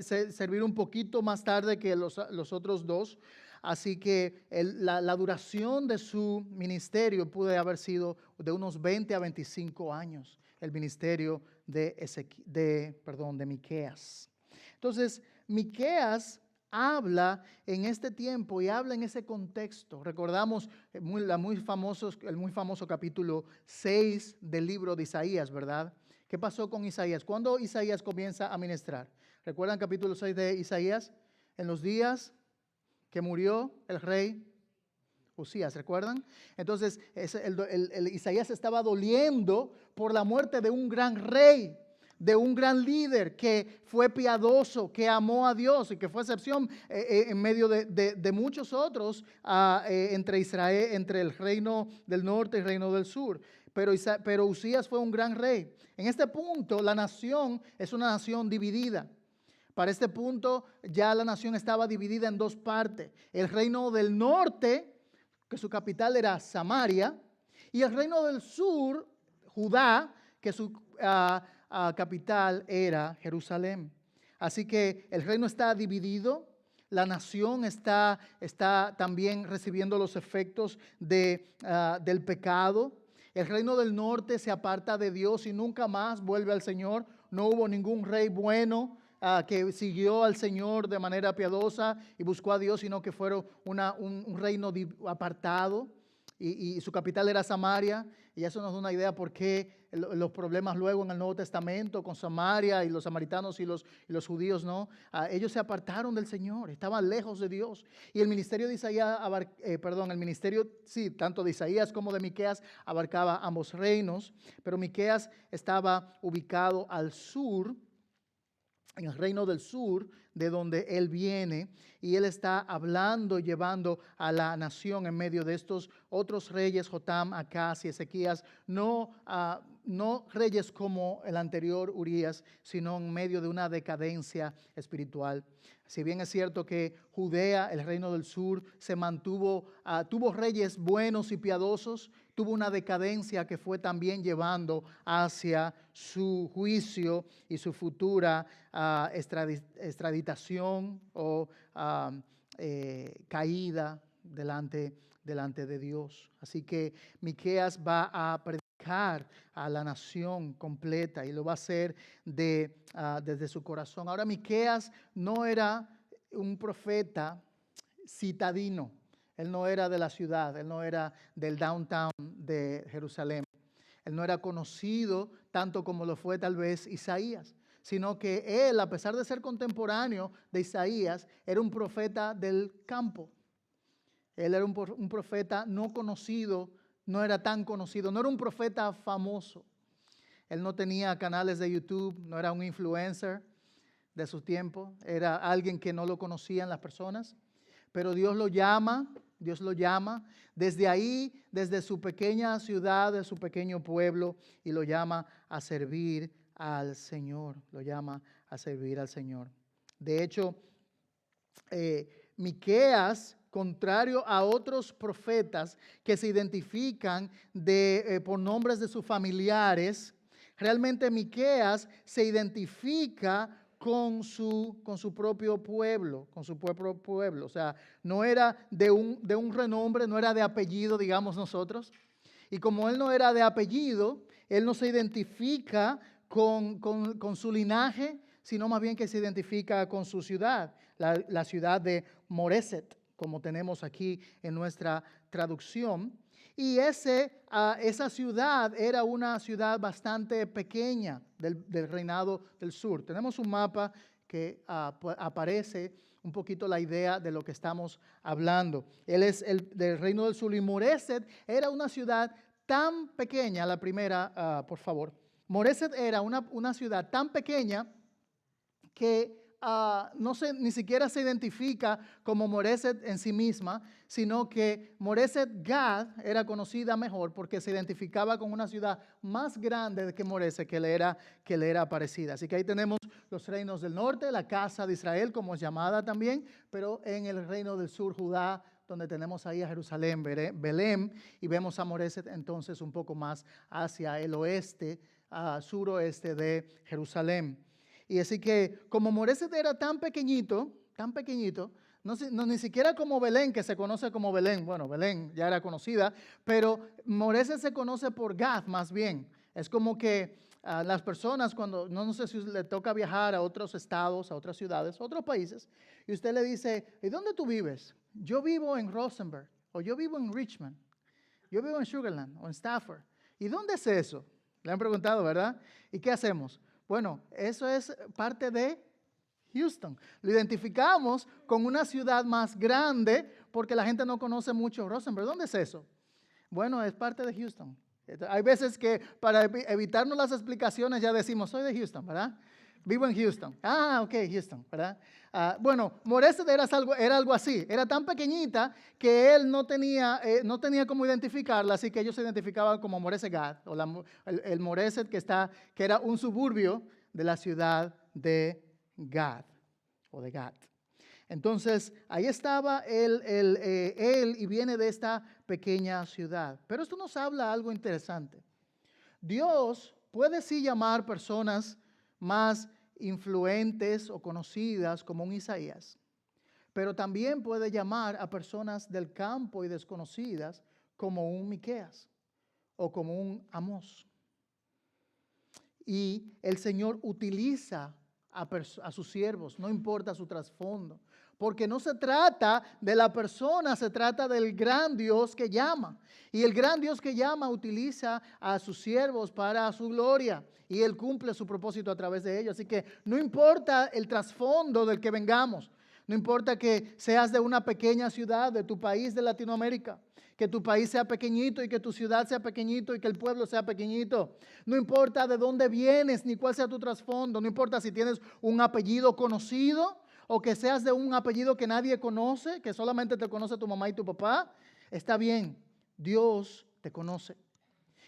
servir un poquito más tarde que los otros dos, así que la duración de su ministerio puede haber sido de unos 20 a 25 años, el ministerio de Miqueas. Entonces, Miqueas habla en este tiempo y habla en ese contexto. Recordamos el muy famoso capítulo 6 del libro de Isaías, ¿verdad? ¿Qué pasó con Isaías? ¿Cuándo Isaías comienza a ministrar? ¿Recuerdan capítulo 6 de Isaías? En los días que murió el rey Usías, ¿recuerdan? Entonces, Isaías estaba doliendo por la muerte de un gran rey, de un gran líder que fue piadoso, que amó a Dios y que fue excepción en medio de muchos otros entre Israel, entre el reino del norte y el reino del sur. Pero Usías fue un gran rey. En este punto, la nación es una nación dividida. Para este punto ya la nación estaba dividida en dos partes. El reino del norte, que su capital era Samaria, y el reino del sur, Judá, que su capital era Jerusalén. Así que el reino está dividido, la nación está también recibiendo los efectos del pecado. El reino del norte se aparta de Dios y nunca más vuelve al Señor. No hubo ningún rey bueno que siguió al Señor de manera piadosa y buscó a Dios, sino que fueron un reino apartado y su capital era Samaria. Y eso nos da una idea por qué los problemas luego en el Nuevo Testamento con Samaria y los samaritanos y los judíos, ¿no? Ellos se apartaron del Señor, estaban lejos de Dios. Y el ministerio de Isaías, tanto de Isaías como de Miqueas abarcaba ambos reinos, pero Miqueas estaba ubicado al sur. en el reino del sur, de donde él viene, y él está hablando, llevando a la nación en medio de estos otros reyes, Jotam, Acaz y Ezequías, no reyes como el anterior Urías, sino en medio de una decadencia espiritual. Si bien es cierto que Judea, el reino del sur, se mantuvo, tuvo reyes buenos y piadosos, tuvo una decadencia que fue también llevando hacia su juicio y su futura extraditación o caída delante de Dios. Así que Miqueas va a predicar a la nación completa y lo va a hacer desde su corazón. Ahora, Miqueas no era un profeta citadino. Él no era de la ciudad, él no era del downtown de Jerusalén. Él no era conocido tanto como lo fue tal vez Isaías, sino que él, a pesar de ser contemporáneo de Isaías, era un profeta del campo. Él era un profeta no conocido, no era tan conocido, no era un profeta famoso. Él no tenía canales de YouTube, no era un influencer de su tiempo, era alguien que no lo conocían las personas. Pero Dios lo llama desde ahí, desde su pequeña ciudad, de su pequeño pueblo, y lo llama a servir al Señor, lo llama a servir al Señor. De hecho, Miqueas, contrario a otros profetas que se identifican por nombres de sus familiares, realmente Miqueas se identifica con su propio pueblo, O sea, no era de un renombre, no era de apellido, digamos nosotros. Y como él no era de apellido, él no se identifica con su linaje, sino más bien que se identifica con su ciudad, la ciudad de Moreset, como tenemos aquí en nuestra traducción. Y esa ciudad era una ciudad bastante pequeña del reinado del sur. Tenemos un mapa que aparece un poquito la idea de lo que estamos hablando. Él es del reino del sur y Moreset era una ciudad tan pequeña, la primera, por favor. Moreset era una ciudad tan pequeña que ni siquiera se identifica como Moreset en sí misma, sino que Moreset Gad era conocida mejor porque se identificaba con una ciudad más grande que Moreset, que le era parecida. Así que ahí tenemos los reinos del norte, la casa de Israel, como es llamada también, pero en el reino del sur, Judá, donde tenemos ahí a Jerusalén, Belén, y vemos a Moreset entonces un poco más hacia el oeste, suroeste de Jerusalén. Y así que como Moreset era tan pequeñito, no ni siquiera como Belén, que se conoce como Belén. Bueno, Belén ya era conocida, pero Moreset se conoce por Gad más bien. Es como que las personas cuando, no sé si le toca viajar a otros estados, a otras ciudades, a otros países, y usted le dice, ¿y dónde tú vives? Yo vivo en Rosenberg, o yo vivo en Richmond, yo vivo en Sugarland, o en Stafford. ¿Y dónde es eso? Le han preguntado, ¿verdad? ¿Y qué hacemos? Bueno, eso es parte de Houston. Lo identificamos con una ciudad más grande porque la gente no conoce mucho Rosenberg. ¿Dónde es eso? Bueno, es parte de Houston. Hay veces que para evitarnos las explicaciones ya decimos, soy de Houston, ¿verdad? Vivo en Houston. Ok, Houston, ¿verdad? Bueno, Moreset era algo así. Era tan pequeñita que él no tenía cómo identificarla, así que ellos se identificaban como Moreset Gad, o el Moreset que era un suburbio de la ciudad de Gad, o de Gad. Entonces, ahí estaba él y viene de esta pequeña ciudad. Pero esto nos habla algo interesante. Dios puede sí llamar personas más influentes o conocidas como un Isaías, pero también puede llamar a personas del campo y desconocidas como un Miqueas o como un Amós. Y el Señor utiliza a sus siervos, no importa su trasfondo, porque no se trata de la persona, se trata del gran Dios que llama. Y el gran Dios que llama utiliza a sus siervos para su gloria y Él cumple su propósito a través de ellos. Así que no importa el trasfondo del que vengamos, No importa que seas de una pequeña ciudad, de tu país de Latinoamérica, que tu país sea pequeñito y que tu ciudad sea pequeñito y que el pueblo sea pequeñito. No importa de dónde vienes ni cuál sea tu trasfondo. No importa si tienes un apellido conocido o que seas de un apellido que nadie conoce, que solamente te conoce tu mamá y tu papá. Está bien, Dios te conoce.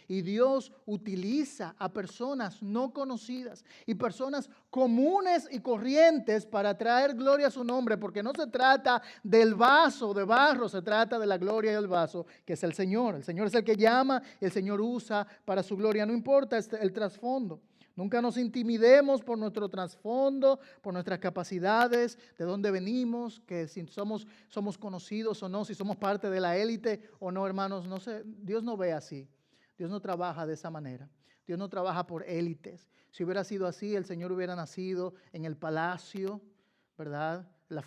Y Dios utiliza a personas no conocidas y personas comunes y corrientes para traer gloria a su nombre, porque no se trata del vaso de barro, se trata de la gloria del vaso, que es el Señor. El Señor es el que llama y el Señor usa para su gloria. No importa el trasfondo. Nunca nos intimidemos por nuestro trasfondo, por nuestras capacidades, de dónde venimos, que si somos conocidos o no, si somos parte de la élite o no, hermanos. No sé, Dios no ve así. Dios no trabaja de esa manera. Dios no trabaja por élites. Si hubiera sido así, el Señor hubiera nacido en el palacio, ¿verdad? De la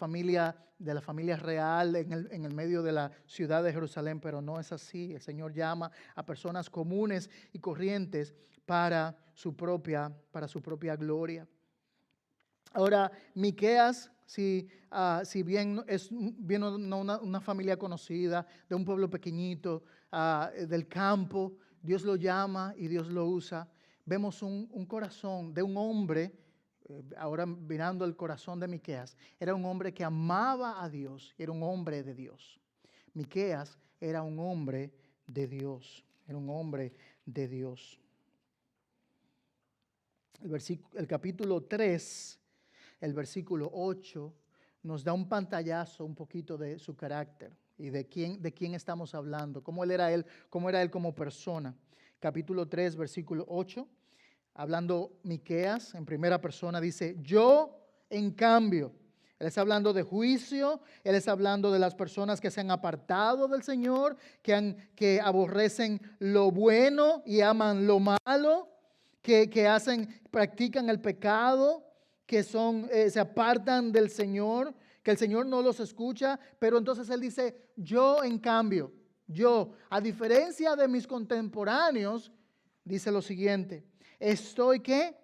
familia real, en el medio de la ciudad de Jerusalén, pero no es así. El Señor llama a personas comunes y corrientes para su propia gloria. Ahora, Miqueas, si bien viene una familia conocida, de un pueblo pequeñito, del campo, Dios lo llama y Dios lo usa. Vemos un corazón de un hombre, ahora mirando el corazón de Miqueas, era un hombre que amaba a Dios, era un hombre de Dios. Miqueas era un hombre de Dios, era un hombre de Dios. El capítulo 3, el versículo 8, nos da un pantallazo un poquito de su carácter y de quién estamos hablando, cómo era él como persona. Capítulo 3, versículo 8, hablando Miqueas en primera persona, dice: yo, en cambio. Él está hablando de juicio, él está hablando de las personas que se han apartado del Señor, que aborrecen lo bueno y aman lo malo, que practican el pecado, que se apartan del Señor, que el Señor no los escucha. Pero entonces él dice: yo, en cambio, yo, a diferencia de mis contemporáneos, dice lo siguiente: estoy ¿qué?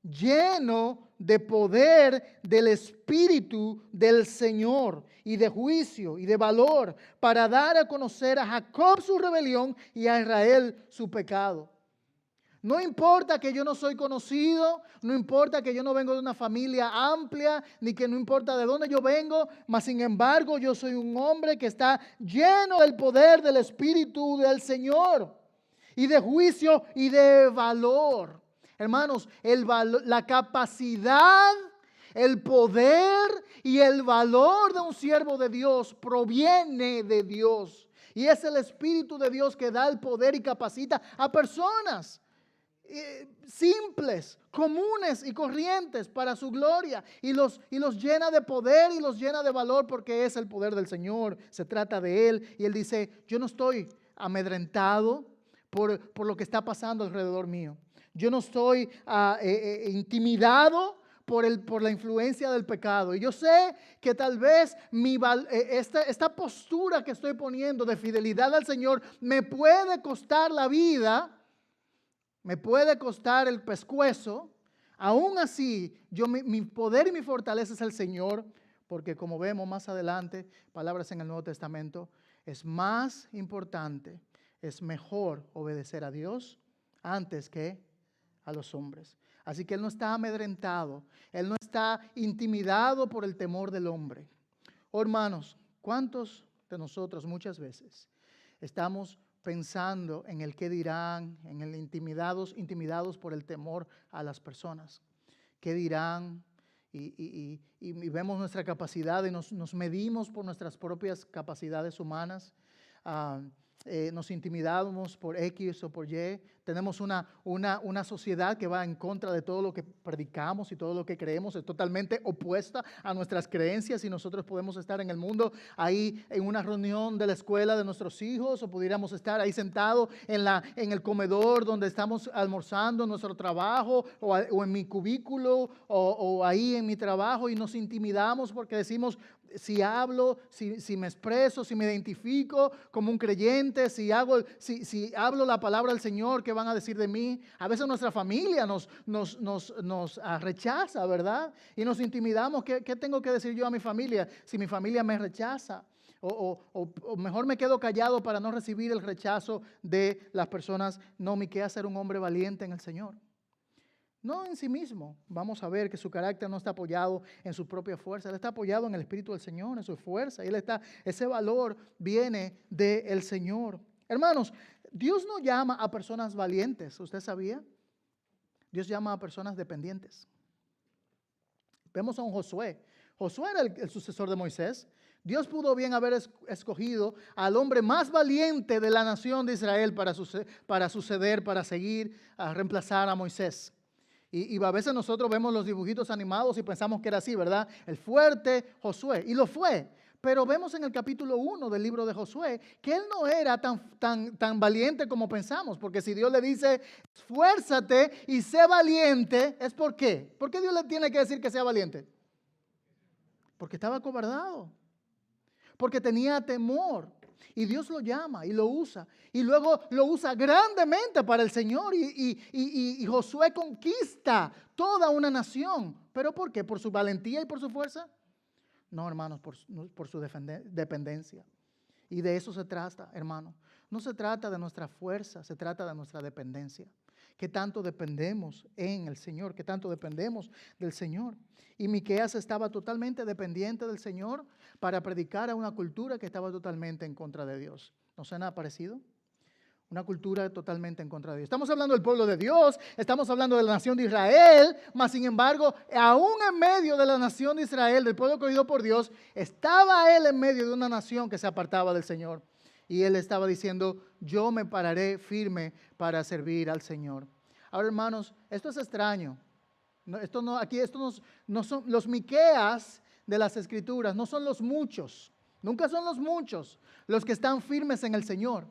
Lleno de poder del Espíritu del Señor y de juicio y de valor, para dar a conocer a Jacob su rebelión y a Israel su pecado. No importa que yo no soy conocido, no importa que yo no vengo de una familia amplia, ni que no importa de dónde yo vengo, mas sin embargo yo soy un hombre que está lleno del poder del Espíritu del Señor y de juicio y de valor. Hermanos, la capacidad, el poder y el valor de un siervo de Dios proviene de Dios. Y es el Espíritu de Dios que da el poder y capacita a personas simples, comunes y corrientes para su gloria, y los llena de poder y los llena de valor, porque es el poder del Señor, se trata de Él. Y Él dice: yo no estoy amedrentado por lo que está pasando alrededor mío. Yo no estoy intimidado por la influencia del pecado. Y yo sé que tal vez esta postura que estoy poniendo de fidelidad al Señor me puede costar la vida, me puede costar el pescuezo. Aún así, mi poder y mi fortaleza es el Señor, porque como vemos más adelante, palabras en el Nuevo Testamento, es más importante, es mejor obedecer a Dios antes que a los hombres. Así que Él no está amedrentado, Él no está intimidado por el temor del hombre. Oh, hermanos, ¿cuántos de nosotros muchas veces estamos pensando en el qué dirán, en el intimidados por el temor a las personas? ¿Qué dirán? Y vemos nuestra capacidad y nos medimos por nuestras propias capacidades humanas. Nos intimidamos por X o por Y. Tenemos una sociedad que va en contra de todo lo que predicamos y todo lo que creemos. Es totalmente opuesta a nuestras creencias, y nosotros podemos estar en el mundo ahí en una reunión de la escuela de nuestros hijos, o pudiéramos estar ahí sentados en el comedor donde estamos almorzando en nuestro trabajo, o en mi cubículo, o ahí en mi trabajo, y nos intimidamos porque decimos: si hablo, si me expreso, si me identifico como un creyente, si hablo la palabra del Señor, ¿qué van a decir de mí? A veces nuestra familia nos rechaza, ¿verdad? Y nos intimidamos. ¿Qué tengo que decir yo a mi familia si mi familia me rechaza? O mejor me quedo callado para no recibir el rechazo de las personas. No, Miqueas era un hombre valiente en el Señor. No en sí mismo. Vamos a ver que su carácter no está apoyado en su propia fuerza. Él está apoyado en el Espíritu del Señor, en su fuerza. Ese valor viene del Señor. Hermanos, Dios no llama a personas valientes. ¿Usted sabía? Dios llama a personas dependientes. Vemos a un Josué. Josué era el sucesor de Moisés. Dios pudo bien haber escogido al hombre más valiente de la nación de Israel para suceder, para seguir, a reemplazar a Moisés. Y a veces nosotros vemos los dibujitos animados y pensamos que era así, ¿verdad? El fuerte Josué, y lo fue. Pero vemos en el capítulo 1 del libro de Josué que él no era tan valiente como pensamos. Porque si Dios le dice, esfuérzate y sé valiente, ¿es por qué? ¿Por qué Dios le tiene que decir que sea valiente? Porque estaba acobardado. Porque tenía temor. Y Dios lo llama y lo usa. Y luego lo usa grandemente para el Señor. Y Josué conquista toda una nación. ¿Pero por qué? ¿Por su valentía y por su fuerza? No, hermanos, por su dependencia. Y de eso se trata, hermano. No se trata de nuestra fuerza, se trata de nuestra dependencia. ¿Qué tanto dependemos en el Señor? ¿Qué tanto dependemos del Señor? Y Miqueas estaba totalmente dependiente del Señor para predicar a una cultura que estaba totalmente en contra de Dios. ¿No suena parecido? Una cultura totalmente en contra de Dios. Estamos hablando del pueblo de Dios, estamos hablando de la nación de Israel, mas sin embargo, aún en medio de la nación de Israel, del pueblo escogido por Dios, estaba él en medio de una nación que se apartaba del Señor. Y él estaba diciendo, yo me pararé firme para servir al Señor. Ahora, hermanos, esto es extraño. Estos no son los Miqueas de las Escrituras, no son los muchos. Nunca son los muchos los que están firmes en el Señor.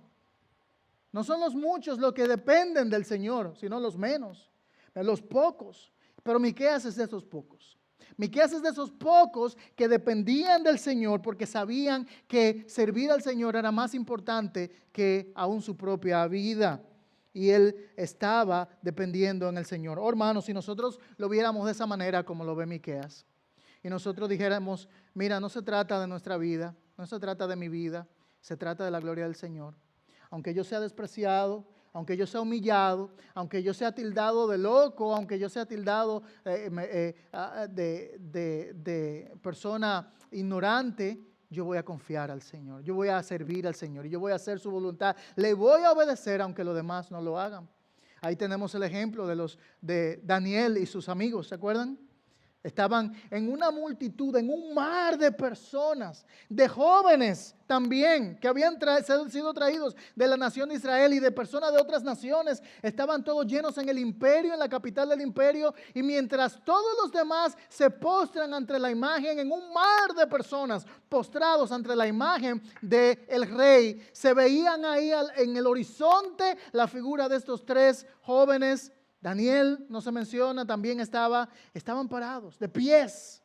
No son los muchos los que dependen del Señor, sino los menos, los pocos. Pero Miqueas es de esos pocos. Miqueas es de esos pocos que dependían del Señor porque sabían que servir al Señor era más importante que aún su propia vida. Y él estaba dependiendo en el Señor. Oh, hermanos, si nosotros lo viéramos de esa manera como lo ve Miqueas, y nosotros dijéramos, mira, no se trata de nuestra vida, no se trata de mi vida, se trata de la gloria del Señor. Aunque yo sea despreciado, aunque yo sea humillado, aunque yo sea tildado de loco, aunque yo sea tildado de persona ignorante, yo voy a confiar al Señor, yo voy a servir al Señor y yo voy a hacer su voluntad. Le voy a obedecer aunque los demás no lo hagan. Ahí tenemos el ejemplo de Daniel y sus amigos, ¿se acuerdan? Estaban en una multitud, en un mar de personas, de jóvenes también, que habían sido traídos de la nación de Israel y de personas de otras naciones. Estaban todos llenos en el imperio, en la capital del imperio. Y mientras todos los demás se postran ante la imagen, en un mar de personas postrados ante la imagen del rey, se veían ahí en el horizonte la figura de estos tres jóvenes. Daniel, no se menciona, también estaban parados, de pies.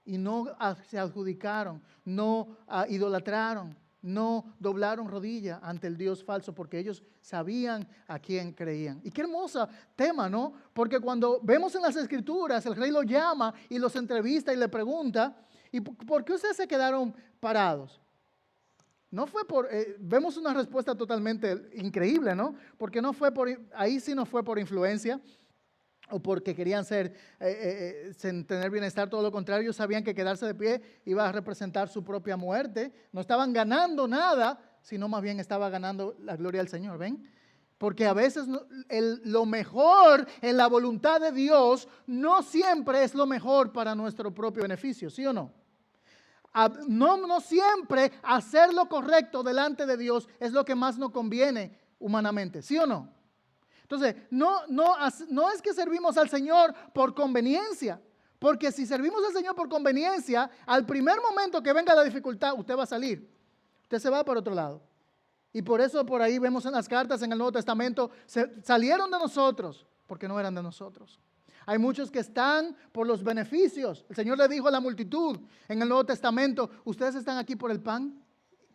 Y no se adjudicaron, no idolatraron, no doblaron rodilla ante el Dios falso, porque ellos sabían a quién creían. Y qué hermoso tema, ¿no? Porque cuando vemos en las Escrituras, el rey lo llama y los entrevista y le pregunta, ¿y por qué ustedes se quedaron parados? No fue vemos una respuesta totalmente increíble, ¿no? Porque ahí sí no fue por influencia o porque querían tener bienestar, todo lo contrario. Ellos sabían que quedarse de pie iba a representar su propia muerte. No estaban ganando nada, sino más bien estaba ganando la gloria del Señor, ¿ven? Porque a veces lo mejor en la voluntad de Dios no siempre es lo mejor para nuestro propio beneficio, ¿sí o no? No siempre hacer lo correcto delante de Dios es lo que más nos conviene humanamente, ¿sí o no? Entonces, no es que servimos al Señor por conveniencia, porque si servimos al Señor por conveniencia, al primer momento que venga la dificultad, usted va a salir, usted se va para otro lado. Y por eso por ahí vemos en las cartas en el Nuevo Testamento, salieron de nosotros porque no eran de nosotros. Hay muchos que están por los beneficios. El Señor le dijo a la multitud en el Nuevo Testamento, ustedes están aquí por el pan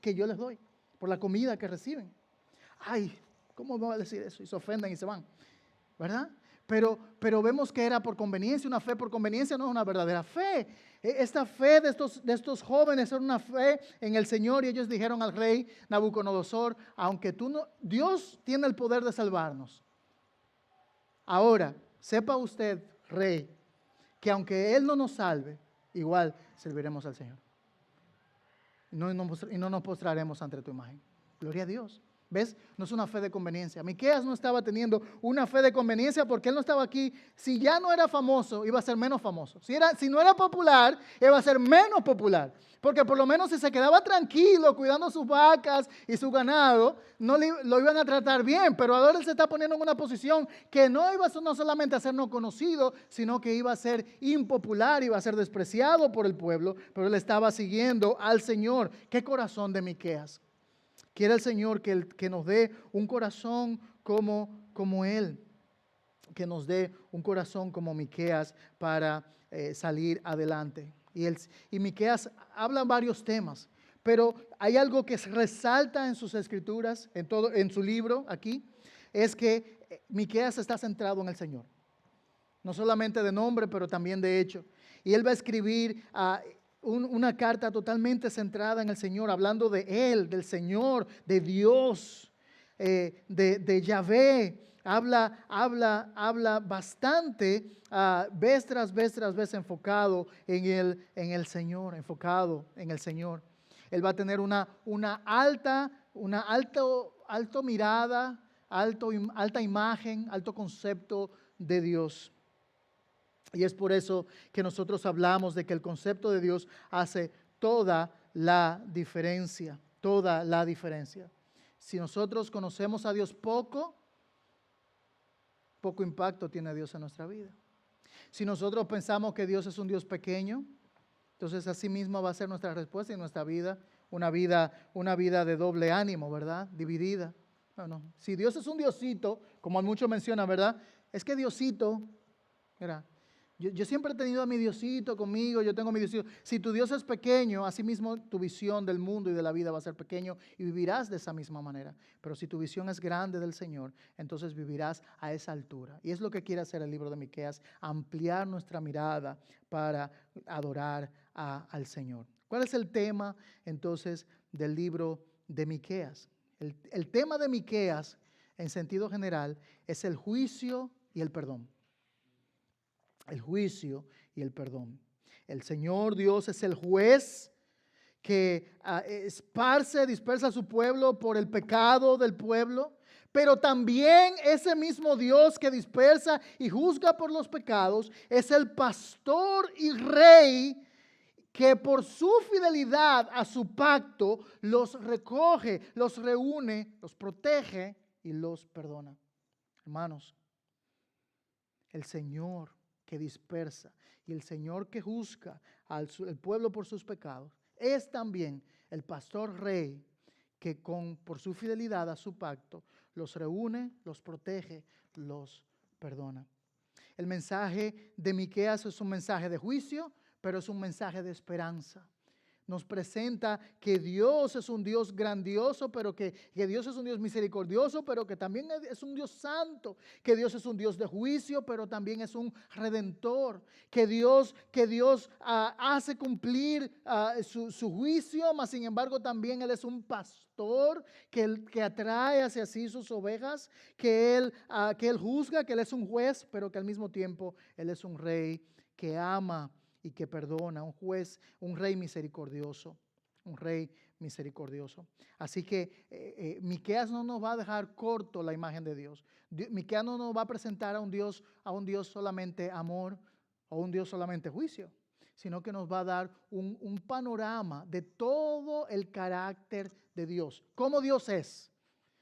que yo les doy, por la comida que reciben. Ay, ¿cómo me va a decir eso? Y se ofenden y se van, ¿verdad? Pero vemos que era por conveniencia. Una fe por conveniencia no es una verdadera fe. Esta fe de estos jóvenes era una fe en el Señor, y ellos dijeron al rey Nabucodonosor, aunque Dios tiene el poder de salvarnos. Ahora, sepa usted, rey, que aunque Él no nos salve, igual serviremos al Señor. Y no nos postraremos ante tu imagen. Gloria a Dios. ¿Ves? No es una fe de conveniencia. Miqueas no estaba teniendo una fe de conveniencia porque él no estaba aquí. Si ya no era famoso, iba a ser menos famoso. Si no era popular, iba a ser menos popular. Porque por lo menos si se quedaba tranquilo cuidando sus vacas y su ganado, lo iban a tratar bien. Pero ahora él se está poniendo en una posición que no iba no solamente a ser no conocido, sino que iba a ser impopular, iba a ser despreciado por el pueblo. Pero él estaba siguiendo al Señor. ¿Qué corazón de Miqueas? Quiere el Señor que nos dé un corazón como Él, que nos dé un corazón como Miqueas para salir adelante. Y Miqueas habla varios temas, pero hay algo que resalta en sus escrituras, en su libro aquí, es que Miqueas está centrado en el Señor. No solamente de nombre, pero también de hecho. Y él va a escribir una carta totalmente centrada en el Señor, hablando de Él, del Señor, de Dios, de Yahvé. Habla bastante, vez tras vez enfocado en el Señor, enfocado en el Señor. Él va a tener una alta mirada, alta imagen, alto concepto de Dios. Y es por eso que nosotros hablamos de que el concepto de Dios hace toda la diferencia, toda la diferencia. Si nosotros conocemos a Dios poco impacto tiene Dios en nuestra vida. Si nosotros pensamos que Dios es un Dios pequeño, entonces así mismo va a ser nuestra respuesta en nuestra vida, una vida de doble ánimo, ¿verdad? Dividida. No. Si Dios es un Diosito, como muchos mencionan, ¿verdad? Es que Diosito, mira, yo siempre he tenido a mi Diosito conmigo, yo tengo a mi Diosito. Si tu Dios es pequeño, así mismo tu visión del mundo y de la vida va a ser pequeño y vivirás de esa misma manera. Pero si tu visión es grande del Señor, entonces vivirás a esa altura. Y es lo que quiere hacer el libro de Miqueas, ampliar nuestra mirada para adorar al Señor. ¿Cuál es el tema entonces del libro de Miqueas? El tema de Miqueas, en sentido general, es el juicio y el perdón. El juicio y el perdón. El Señor Dios es el juez que dispersa a su pueblo por el pecado del pueblo, pero también ese mismo Dios que dispersa y juzga por los pecados es el pastor y rey que por su fidelidad a su pacto los recoge, los reúne, los protege y los perdona. Hermanos, el Señor que dispersa y el Señor que juzga al pueblo por sus pecados es también el pastor rey que por su fidelidad a su pacto los reúne, los protege, los perdona. El mensaje de Miqueas es un mensaje de juicio, pero es un mensaje de esperanza. Nos presenta que Dios es un Dios grandioso, pero que Dios es un Dios misericordioso, pero que también es un Dios santo, que Dios es un Dios de juicio, pero también es un redentor, que Dios hace cumplir su juicio, mas sin embargo también Él es un pastor que atrae hacia sí sus ovejas, que Él juzga, que Él es un juez, pero que al mismo tiempo Él es un rey que ama y que perdona, un juez, un rey misericordioso, un rey misericordioso. Así que Miqueas no nos va a dejar corto la imagen de Dios. Miqueas no nos va a presentar a un Dios solamente amor o un Dios solamente juicio, sino que nos va a dar un panorama de todo el carácter de Dios, cómo Dios es,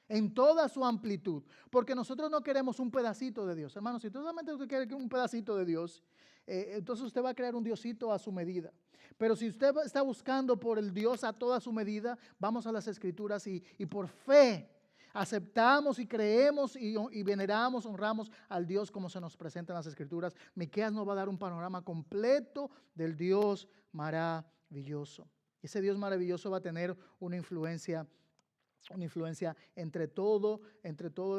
en toda su amplitud, porque nosotros no queremos un pedacito de Dios. Hermanos, si solamente usted quiere un pedacito de Dios, entonces usted va a crear un Diosito a su medida. Pero si usted está buscando por el Dios a toda su medida, vamos a las Escrituras y por fe aceptamos y creemos y veneramos, honramos al Dios como se nos presenta en las Escrituras, Miqueas nos va a dar un panorama completo del Dios maravilloso. Ese Dios maravilloso va a tener una influencia entre todo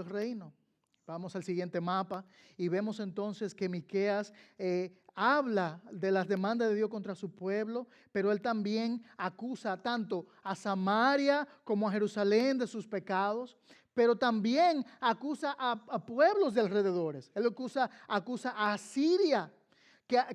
el reino. Vamos al siguiente mapa y vemos entonces que Miqueas habla de las demandas de Dios contra su pueblo, pero él también acusa tanto a Samaria como a Jerusalén de sus pecados, pero también acusa a pueblos de alrededores. Él acusa a Asiria,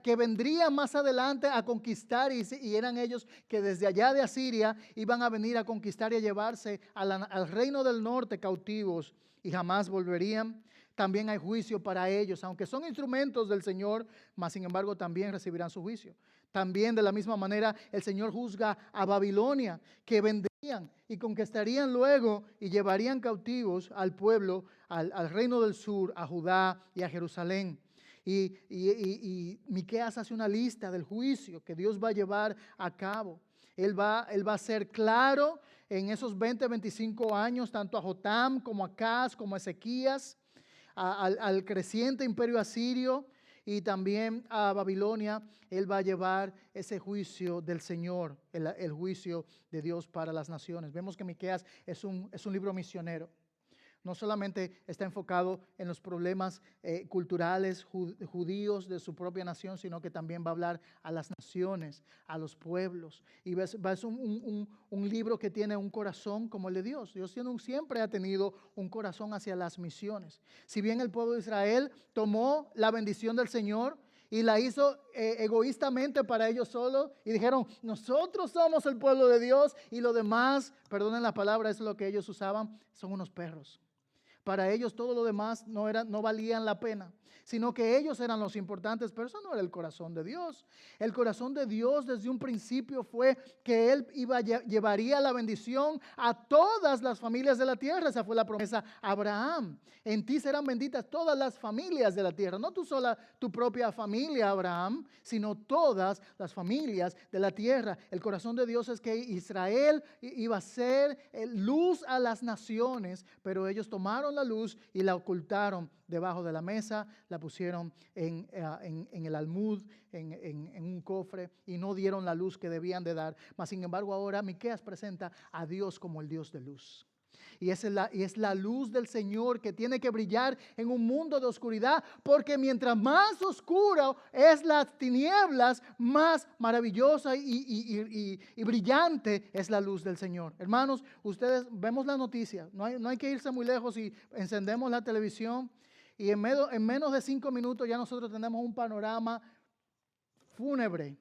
que vendría más adelante a conquistar, y eran ellos que desde allá de Asiria iban a venir a conquistar y a llevarse al reino del norte cautivos y jamás volverían. También hay juicio para ellos, aunque son instrumentos del Señor, mas sin embargo también recibirán su juicio. También de la misma manera el Señor juzga a Babilonia, que vendrían y conquistarían luego y llevarían cautivos al pueblo, al reino del sur, a Judá y a Jerusalén. Y Miqueas hace una lista del juicio que Dios va a llevar a cabo. Él va a ser claro en esos 25 años, tanto a Jotam como a Acaz, como a Ezequías, al creciente imperio asirio y también a Babilonia. Él va a llevar ese juicio del Señor, el juicio de Dios para las naciones. Vemos que Miqueas es un libro misionero. No solamente está enfocado en los problemas culturales judíos de su propia nación, sino que también va a hablar a las naciones, a los pueblos. Y es un libro que tiene un corazón como el de Dios. Dios siempre ha tenido un corazón hacia las misiones. Si bien el pueblo de Israel tomó la bendición del Señor y la hizo egoístamente para ellos solos y dijeron, nosotros somos el pueblo de Dios y lo demás, perdonen la palabra, es lo que ellos usaban, son unos perros. Para ellos todo lo demás no valían la pena, sino que ellos eran los importantes, pero eso no era el corazón de Dios. El corazón de Dios desde un principio fue que Él llevaría la bendición a todas las familias de la tierra. Esa fue la promesa a Abraham. En ti serán benditas todas las familias de la tierra, no tú sola, tu propia familia, Abraham, sino todas las familias de la tierra. El corazón de Dios es que Israel iba a ser luz a las naciones, pero ellos tomaron la luz y la ocultaron debajo de la mesa, la pusieron en el almud, en un cofre, y no dieron la luz que debían de dar. Mas sin embargo ahora Miqueas presenta a Dios como el Dios de luz. Y es la luz del Señor que tiene que brillar en un mundo de oscuridad, porque mientras más oscuro es las tinieblas, más maravillosa y brillante es la luz del Señor. Hermanos, ustedes vemos la noticia, no hay que irse muy lejos y encendemos la televisión y en menos de 5 minutos ya nosotros tenemos un panorama fúnebre,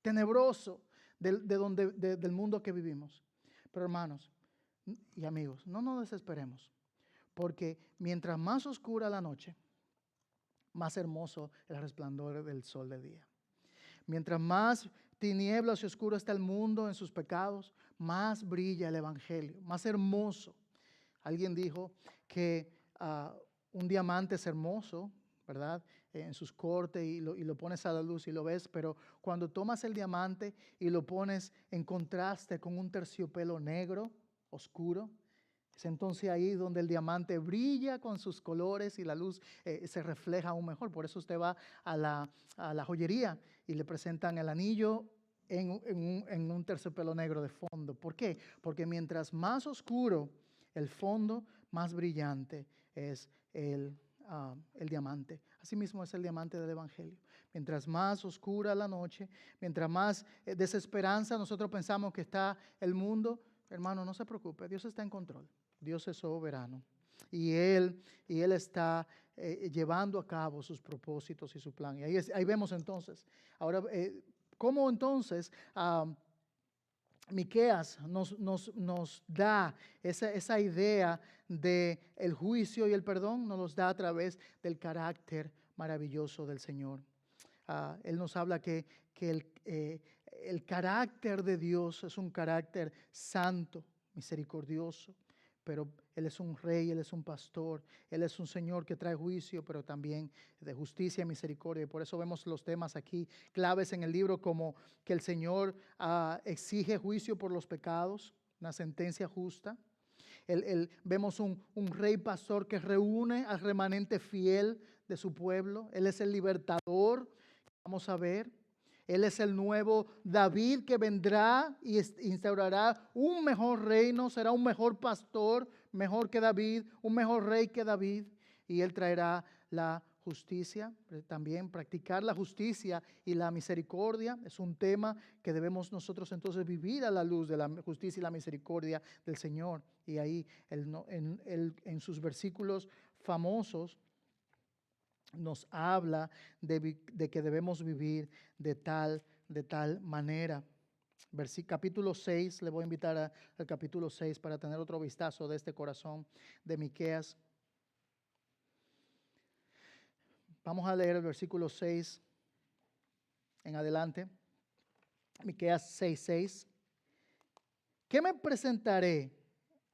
tenebroso del mundo que vivimos. Pero hermanos y amigos, no nos desesperemos, porque mientras más oscura la noche, más hermoso el resplandor del sol de día. Mientras más tinieblas y oscuro está el mundo en sus pecados, más brilla el evangelio, más hermoso. Alguien dijo que un diamante es hermoso, ¿verdad? En sus cortes y lo pones a la luz y lo ves, pero cuando tomas el diamante y lo pones en contraste con un terciopelo negro, oscuro, es entonces ahí donde el diamante brilla con sus colores y la luz se refleja aún mejor. Por eso usted va a la joyería y le presentan el anillo en un terciopelo negro de fondo. ¿Por qué? Porque mientras más oscuro el fondo, más brillante es el diamante. Asimismo es el diamante del evangelio. Mientras más oscura la noche, mientras más desesperanza nosotros pensamos que está el mundo, hermano, no se preocupe, Dios está en control. Dios es soberano y Él está llevando a cabo sus propósitos y su plan. Y ahí vemos entonces, ahora, cómo entonces Miqueas nos da esa idea de el juicio y el perdón, nos los da a través del carácter maravilloso del Señor. Él nos habla que el carácter de Dios es un carácter santo, misericordioso, pero Él es un rey, Él es un pastor, Él es un Señor que trae juicio, pero también de justicia y misericordia. Y por eso vemos los temas aquí claves en el libro, como que el Señor exige juicio por los pecados, una sentencia justa. Vemos un rey pastor que reúne al remanente fiel de su pueblo. Él es el libertador, vamos a ver. Él es el nuevo David que vendrá y instaurará un mejor reino, será un mejor pastor, mejor que David, un mejor rey que David. Y Él traerá la justicia, también practicar la justicia y la misericordia. Es un tema que debemos nosotros entonces vivir a la luz de la justicia y la misericordia del Señor. Y ahí en sus versículos famosos nos habla de que debemos vivir de tal manera. Capítulo 6, le voy a invitar al capítulo 6 para tener otro vistazo de este corazón de Miqueas. Vamos a leer el versículo 6 en adelante. Miqueas 6:6. ¿Qué me presentaré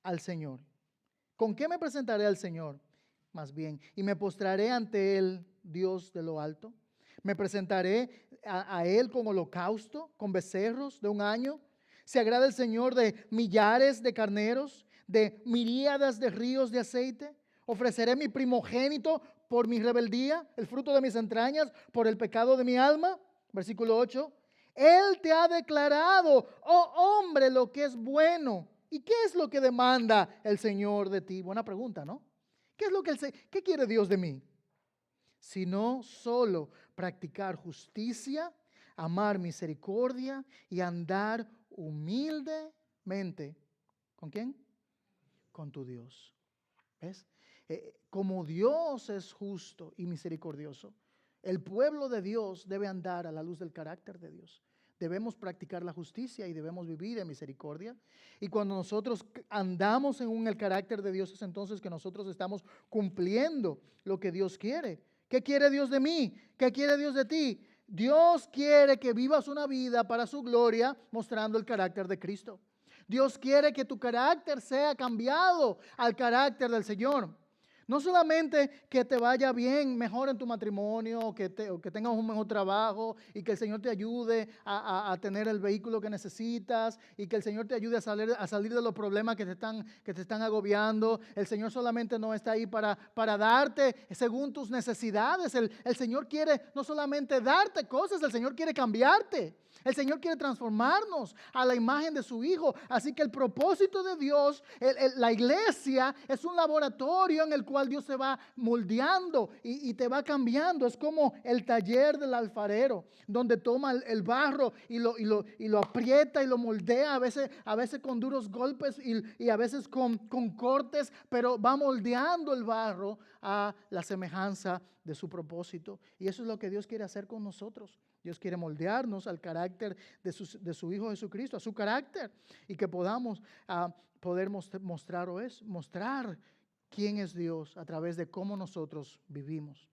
al Señor? ¿Con qué me presentaré al Señor? Más bien, y me postraré ante Él, Dios de lo alto. Me presentaré a Él con holocausto, con becerros de un año. ¿Se agrada el Señor de millares de carneros, de miríadas de ríos de aceite? Ofreceré mi primogénito por mi rebeldía, el fruto de mis entrañas, por el pecado de mi alma. Versículo 8. Él te ha declarado, oh hombre, lo que es bueno. ¿Y qué es lo que demanda el Señor de ti? Buena pregunta, ¿no? ¿Qué quiere Dios de mí? Sino solo practicar justicia, amar misericordia y andar humildemente. ¿Con quién? Con tu Dios. ¿Ves? Como Dios es justo y misericordioso, el pueblo de Dios debe andar a la luz del carácter de Dios. Debemos practicar la justicia y debemos vivir en misericordia. Y cuando nosotros andamos en el carácter de Dios, es entonces que nosotros estamos cumpliendo lo que Dios quiere. ¿Qué quiere Dios de mí? ¿Qué quiere Dios de ti? Dios quiere que vivas una vida para su gloria, mostrando el carácter de Cristo. Dios quiere que tu carácter sea cambiado al carácter del Señor. No solamente que te vaya bien, mejor en tu matrimonio, o que tengas un mejor trabajo y que el Señor te ayude a tener el vehículo que necesitas y que el Señor te ayude a salir de los problemas que te están agobiando. El Señor solamente no está ahí para darte según tus necesidades. El Señor quiere no solamente darte cosas, el Señor quiere cambiarte. El Señor quiere transformarnos a la imagen de su Hijo. Así que el propósito de Dios, la iglesia, es un laboratorio en el cual Dios se va moldeando y te va cambiando. Es como el taller del alfarero, donde toma el barro y lo aprieta y lo moldea, a veces con duros golpes y a veces con cortes, pero va moldeando el barro a la semejanza de su propósito. Y eso es lo que Dios quiere hacer con nosotros. Dios quiere moldearnos al carácter de su Hijo Jesucristo, a su carácter, y que podamos poder mostrar quién es Dios a través de cómo nosotros vivimos.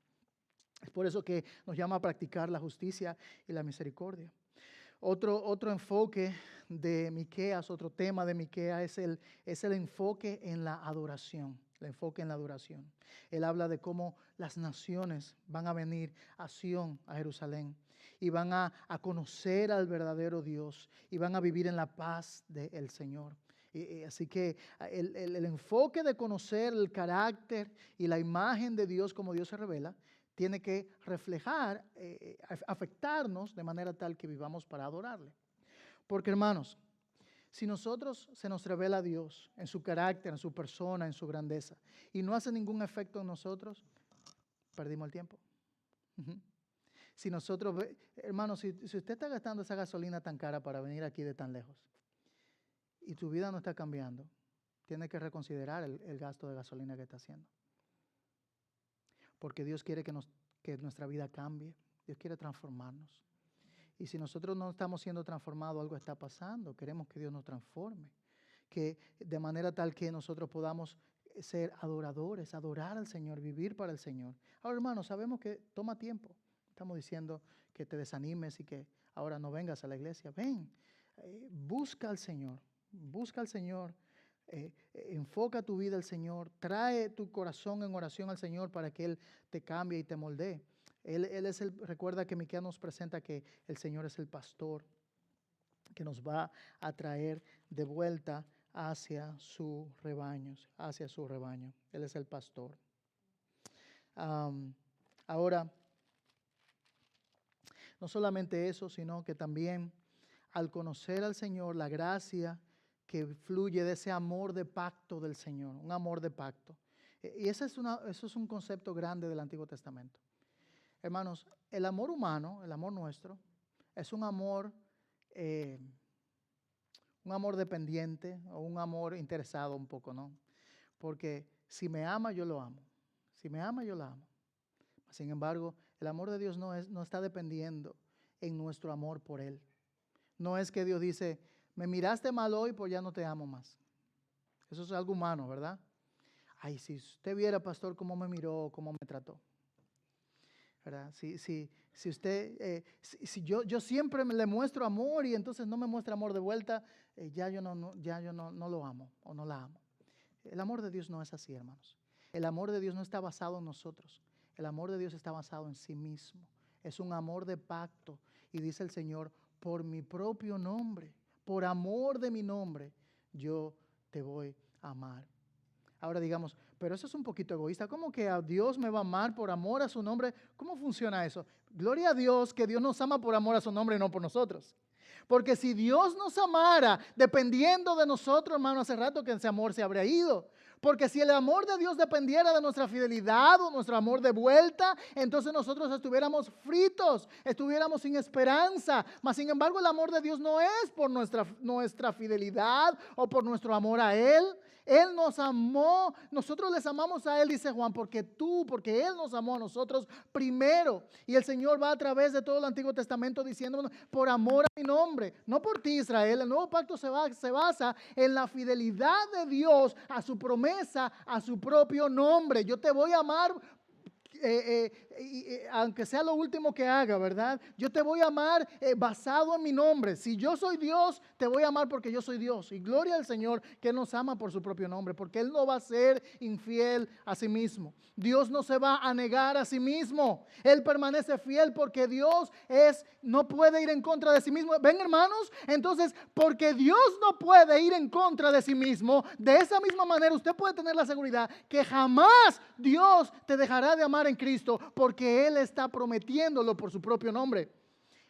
Es por eso que nos llama a practicar la justicia y la misericordia. Otro enfoque de Miqueas, otro tema de Miqueas es el enfoque en la adoración. El enfoque en la adoración. Él habla de cómo las naciones van a venir a Sión, a Jerusalén, y van a conocer al verdadero Dios y van a vivir en la paz del Señor. Así que el enfoque de conocer el carácter y la imagen de Dios como Dios se revela tiene que reflejar, afectarnos de manera tal que vivamos para adorarle. Porque, hermanos, si nosotros se nos revela a Dios en su carácter, en su persona, en su grandeza, y no hace ningún efecto en nosotros, perdimos el tiempo. Si nosotros, hermanos, si usted está gastando esa gasolina tan cara para venir aquí de tan lejos y tu vida no está cambiando, tiene que reconsiderar el gasto de gasolina que está haciendo. Porque Dios quiere que nuestra vida cambie. Dios quiere transformarnos. Y si nosotros no estamos siendo transformados, algo está pasando. Queremos que Dios nos transforme. Que de manera tal que nosotros podamos ser adoradores, adorar al Señor, vivir para el Señor. Ahora, hermanos, sabemos que toma tiempo. Estamos diciendo que te desanimes y que ahora no vengas a la iglesia. Ven, busca al Señor. Busca al Señor. Enfoca tu vida al Señor. Trae tu corazón en oración al Señor para que Él te cambie y te moldee. Recuerda que Miqueas nos presenta que el Señor es el pastor que nos va a traer de vuelta hacia su rebaño, hacia su rebaño. Él es el pastor. Ahora, no solamente eso, sino que también al conocer al Señor, la gracia que fluye de ese amor de pacto del Señor, un amor de pacto. Y eso es un concepto grande del Antiguo Testamento. Hermanos, el amor humano, el amor nuestro, es un amor dependiente o un amor interesado un poco, ¿no? Porque si me ama, yo lo amo. Si me ama, yo la amo. Sin embargo, el amor de Dios no está dependiendo en nuestro amor por Él. No es que Dios dice, me miraste mal hoy, pues ya no te amo más. Eso es algo humano, ¿verdad? Ay, si usted viera, pastor, cómo me miró, cómo me trató. ¿Verdad? Si yo siempre le muestro amor y entonces no me muestra amor de vuelta, ya yo no lo amo o no la amo. El amor de Dios no es así, hermanos. El amor de Dios no está basado en nosotros. El amor de Dios está basado en sí mismo. Es un amor de pacto. Y dice el Señor, por mi propio nombre, por amor de mi nombre, yo te voy a amar. Ahora digamos, pero eso es un poquito egoísta. ¿Cómo que a Dios me va a amar por amor a su nombre? ¿Cómo funciona eso? Gloria a Dios que Dios nos ama por amor a su nombre y no por nosotros. Porque si Dios nos amara dependiendo de nosotros, hermano, hace rato que ese amor se habría ido. Porque si el amor de Dios dependiera de nuestra fidelidad o nuestro amor de vuelta, entonces nosotros estuviéramos fritos, estuviéramos sin esperanza. Mas sin embargo, el amor de Dios no es por nuestra fidelidad o por nuestro amor a Él. Él nos amó, nosotros les amamos a Él, dice Juan, porque Él nos amó a nosotros primero. Y el Señor va a través de todo el Antiguo Testamento diciéndonos, por amor a mi nombre, no por ti, Israel. El nuevo pacto se basa en la fidelidad de Dios a su promesa, a su propio nombre. Yo te voy a amar. Aunque sea lo último que haga, ¿verdad? Yo te voy a amar basado en mi nombre. Si yo soy Dios, te voy a amar porque yo soy Dios. Y gloria al Señor que nos ama por su propio nombre, porque Él no va a ser infiel a sí mismo. Dios no se va a negar a sí mismo. Él permanece fiel porque Dios no puede ir en contra de sí mismo. ¿Ven, hermanos? Entonces, porque Dios no puede ir en contra de sí mismo, de esa misma manera usted puede tener la seguridad que jamás Dios te dejará de amar en Cristo, porque Él está prometiéndolo por su propio nombre.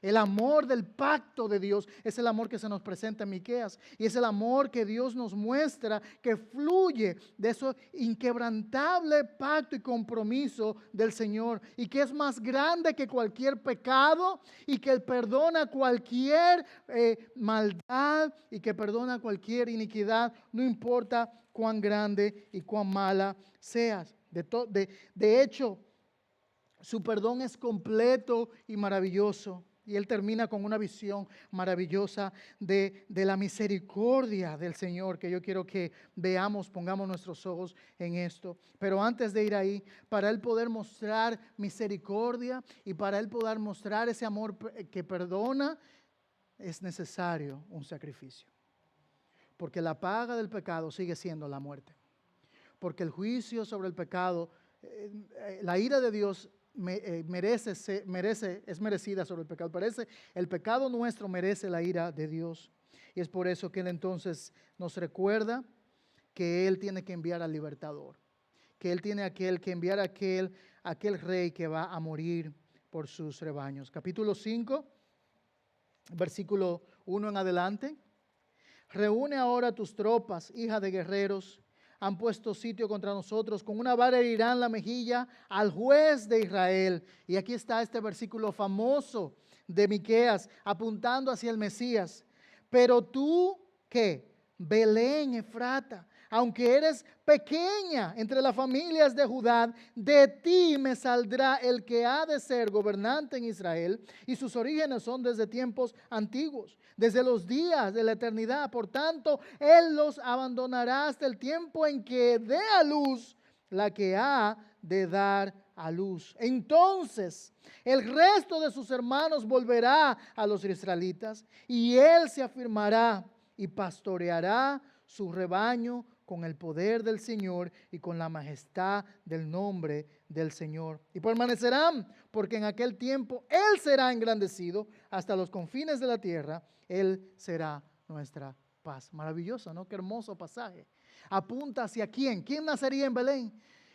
El amor del pacto de Dios es el amor que se nos presenta en Miqueas, y es el amor que Dios nos muestra que fluye de ese inquebrantable pacto y compromiso del Señor, y que es más grande que cualquier pecado, y que perdona cualquier maldad, y que perdona cualquier iniquidad, no importa cuán grande y cuán mala seas. De hecho, su perdón es completo y maravilloso. Y Él termina con una visión maravillosa de la misericordia del Señor, que yo quiero que veamos, pongamos nuestros ojos en esto. Pero antes de ir ahí, para Él poder mostrar misericordia y para Él poder mostrar ese amor que perdona, es necesario un sacrificio. Porque la paga del pecado sigue siendo la muerte. Porque el juicio sobre el pecado, la ira de Dios es merecida sobre el pecado. El pecado nuestro merece la ira de Dios. Y es por eso que Él entonces nos recuerda que Él tiene que enviar al libertador. Que Él tiene que enviar a aquel rey que va a morir por sus rebaños. Capítulo 5, versículo 1 en adelante. Reúne ahora tus tropas, hija de guerreros. Han puesto sitio contra nosotros, con una vara herirán la mejilla al juez de Israel. Y aquí está este versículo famoso de Miqueas, apuntando hacia el Mesías. Pero tú, ¿qué? Belén, Efrata, aunque eres pequeña entre las familias de Judá, de ti me saldrá el que ha de ser gobernante en Israel, y sus orígenes son desde tiempos antiguos, desde los días de la eternidad. Por tanto, Él los abandonará hasta el tiempo en que dé a luz la que ha de dar a luz. Entonces, el resto de sus hermanos volverá a los israelitas, y Él se afirmará y pastoreará su rebaño con el poder del Señor y con la majestad del nombre del Señor. Y permanecerán, porque en aquel tiempo Él será engrandecido hasta los confines de la tierra. Él será nuestra paz. paz. Maravilloso, ¿no? Qué hermoso pasaje. Apunta hacia quién. ¿Quién nacería en Belén?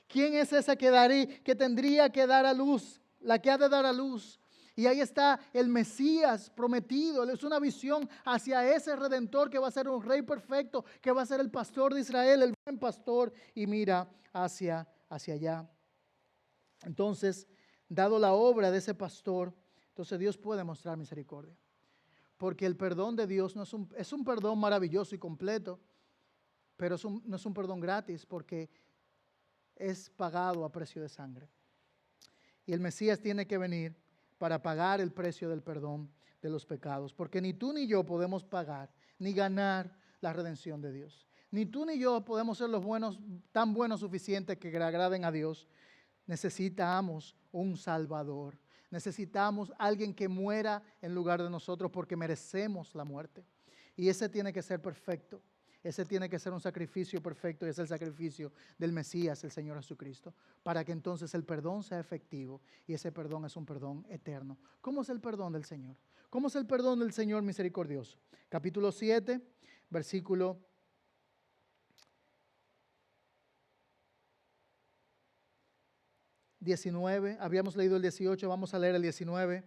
¿Quién es esa que tendría que dar a luz? La que ha de dar a luz. Y ahí está el Mesías prometido. Es una visión hacia ese Redentor que va a ser un rey perfecto, que va a ser el pastor de Israel, el buen pastor. Y mira hacia allá. Entonces, dado la obra de ese pastor, entonces Dios puede mostrar misericordia. Porque el perdón de Dios es un perdón maravilloso y completo, pero no es un perdón gratis porque es pagado a precio de sangre. Y el Mesías tiene que venir para pagar el precio del perdón de los pecados, porque ni tú ni yo podemos pagar ni ganar la redención de Dios. Ni tú ni yo podemos ser los buenos, tan buenos suficientes que le agraden a Dios. Necesitamos un Salvador. Necesitamos alguien que muera en lugar de nosotros porque merecemos la muerte. Y ese tiene que ser perfecto. Ese tiene que ser un sacrificio perfecto y es el sacrificio del Mesías, el Señor Jesucristo, para que entonces el perdón sea efectivo y ese perdón es un perdón eterno. ¿Cómo es el perdón del Señor? ¿Cómo es el perdón del Señor misericordioso? Capítulo 7, versículo 19. Habíamos leído el 18, vamos a leer el 19.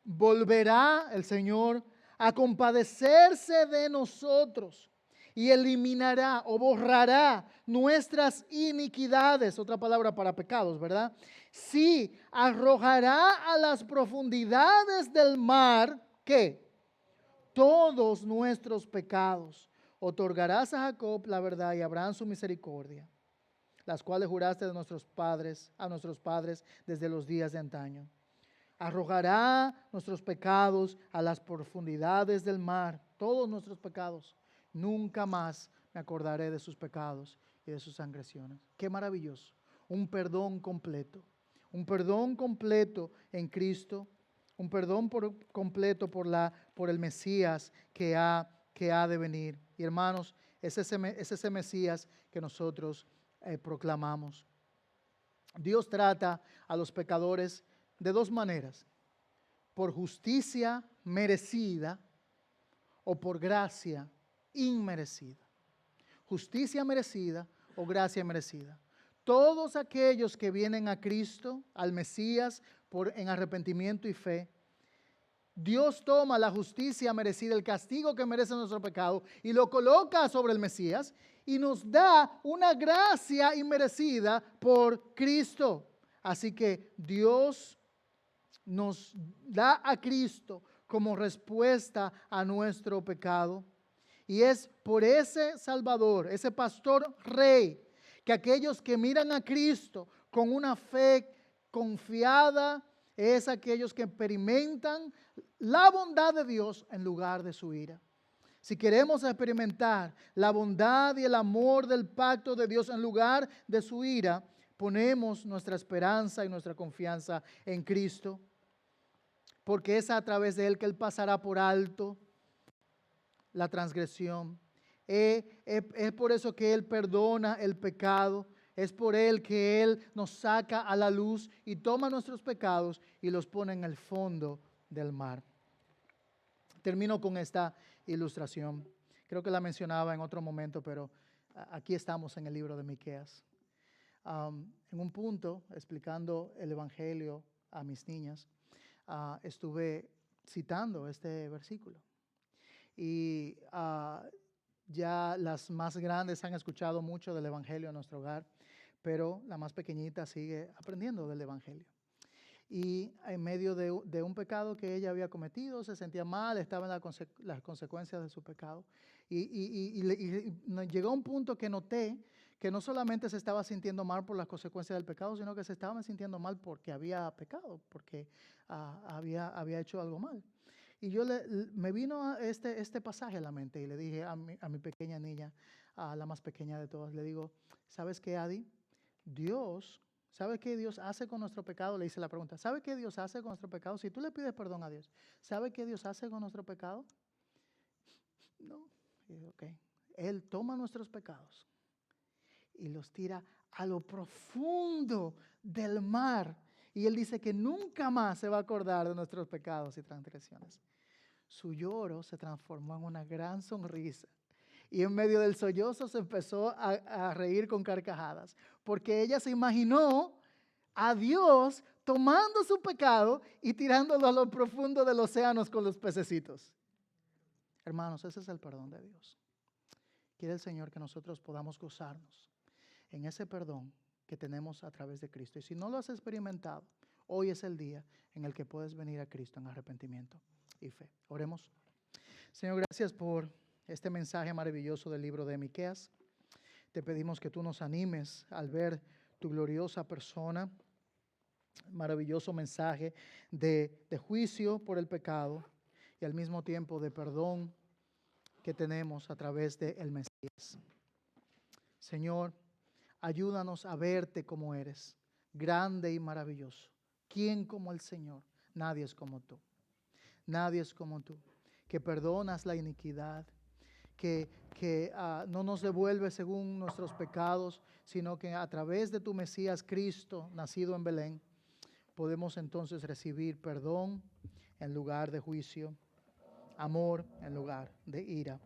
Volverá el Señor a compadecerse de nosotros y eliminará o borrará nuestras iniquidades, otra palabra para pecados, ¿verdad? Sí, arrojará a las profundidades del mar, ¿qué? Todos nuestros pecados. Otorgarás a Jacob la verdad y a Abraham su misericordia, las cuales juraste a nuestros padres desde los días de antaño. Arrojará nuestros pecados a las profundidades del mar, todos nuestros pecados. Nunca más me acordaré de sus pecados y de sus transgresiones. Qué maravilloso. Un perdón completo en Cristo, un perdón completo por el Mesías que ha de venir. Y hermanos, es ese Mesías que nosotros proclamamos. Dios trata a los pecadores de dos maneras: por justicia merecida o por gracia inmerecida. Justicia merecida o gracia merecida. Todos aquellos que vienen a Cristo, al Mesías, en arrepentimiento y fe, Dios toma la justicia merecida, el castigo que merece nuestro pecado, y lo coloca sobre el Mesías y nos da una gracia inmerecida por Cristo. Así que Dios nos da a Cristo como respuesta a nuestro pecado. Y es por ese Salvador, ese pastor rey, que aquellos que miran a Cristo con una fe confiada, es aquellos que experimentan la bondad de Dios en lugar de su ira. Si queremos experimentar la bondad y el amor del pacto de Dios en lugar de su ira, ponemos nuestra esperanza y nuestra confianza en Cristo, porque es a través de Él que Él pasará por alto la transgresión. Es por eso que Él perdona el pecado. Es por Él que Él nos saca a la luz y toma nuestros pecados y los pone en el fondo del mar. Termino con esta ilustración. Creo que la mencionaba en otro momento, pero aquí estamos en el libro de Miqueas. En un punto, explicando el Evangelio a mis niñas, estuve citando este versículo. Y ya las más grandes han escuchado mucho del Evangelio en nuestro hogar, pero la más pequeñita sigue aprendiendo del Evangelio. Y en medio de un pecado que ella había cometido, se sentía mal, estaba en las consecuencias de su pecado. Y llegó un punto que noté que no solamente se estaba sintiendo mal por las consecuencias del pecado, sino que se estaba sintiendo mal porque había pecado, porque había hecho algo mal. Y me vino este pasaje a la mente y le dije a mi pequeña niña, a la más pequeña de todas, le digo, ¿sabes qué, Adi? ¿Sabe qué Dios hace con nuestro pecado? Le hice la pregunta, ¿sabe qué Dios hace con nuestro pecado? Si tú le pides perdón a Dios, ¿sabe qué Dios hace con nuestro pecado? No. Y digo, ok. Él toma nuestros pecados y los tira a lo profundo del mar. Y Él dice que nunca más se va a acordar de nuestros pecados y transgresiones. su lloro se transformó en una gran sonrisa. Y en medio del sollozo se empezó a reír con carcajadas, porque ella se imaginó a Dios tomando su pecado y tirándolo a lo profundo del océano con los pececitos. Hermanos, ese es el perdón de Dios. Quiere el Señor que nosotros podamos gozarnos en ese perdón que tenemos a través de Cristo. Y si no lo has experimentado, hoy es el día en el que puedes venir a Cristo en arrepentimiento y fe. Oremos. Señor, gracias por este mensaje maravilloso del libro de Miqueas. Te pedimos que tú nos animes al ver tu gloriosa persona, maravilloso mensaje de juicio por el pecado y al mismo tiempo de perdón que tenemos a través del Mesías. Señor, ayúdanos a verte como eres, grande y maravilloso. ¿Quién como el Señor? Nadie es como tú. Nadie es como tú, que perdonas la iniquidad, que no nos devuelve según nuestros pecados, sino que a través de tu Mesías Cristo, nacido en Belén, podemos entonces recibir perdón en lugar de juicio, amor en lugar de ira.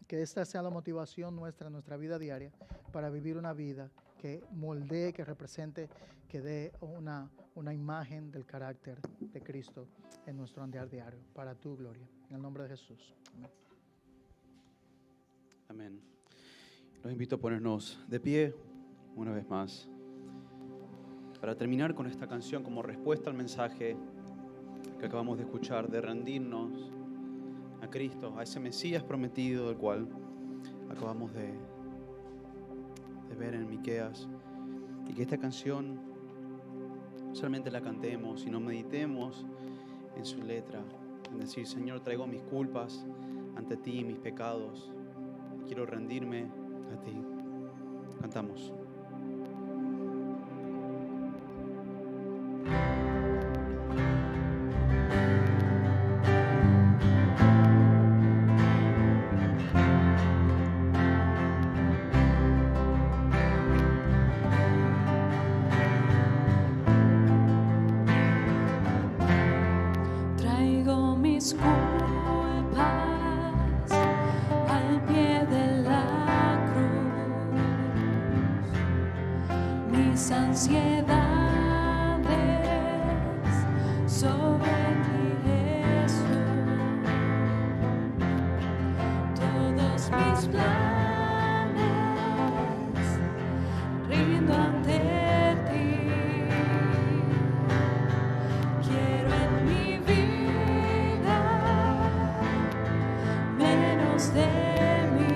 Que esta sea la motivación nuestra en nuestra vida diaria para vivir una vida que moldee, que represente, que dé una imagen del carácter de Cristo en nuestro andar diario, para tu gloria. En el nombre de Jesús. Amén.
Amén. Los invito a ponernos de pie una vez más para terminar con esta canción como respuesta al mensaje que acabamos de escuchar, de rendirnos a Cristo, a ese Mesías prometido del cual acabamos de ver en Miqueas, y que esta canción no solamente la cantemos, sino meditemos en su letra, en decir: Señor, traigo mis culpas ante ti, mis pecados, quiero rendirme a ti. Cantamos.
Traigo mis culpas al pie de la cruz, mis ansiedades sobre ti, Jesús, todos mis planes rindo ante ti. Quiero en mi vida menos de mí.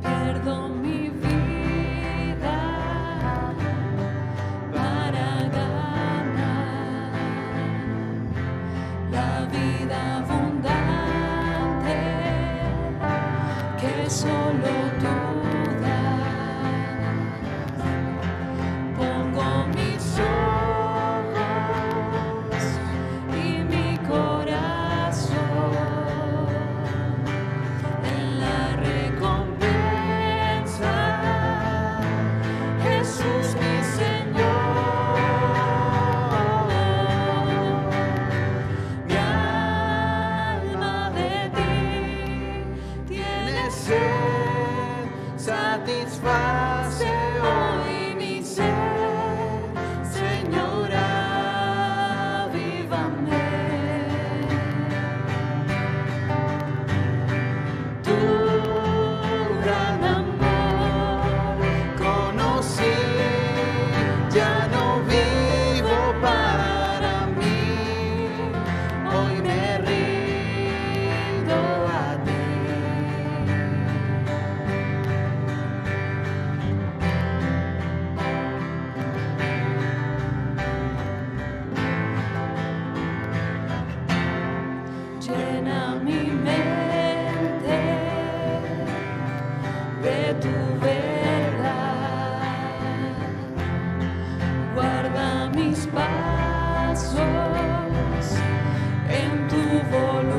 Pierdo mi vida para ganar la vida abundante que solo tú das. Pongo mis ojos y mi corazón en la recompensa, Jesús mi Señor. Mi alma de ti tiene sed, satisface hoy mi sed, Señor, avívame. Tu gran amor conocí, ya no vivo para mí, hoy me rindo a ti. Llena mi mente de tu verdad, guarda mis pasos en tu voluntad,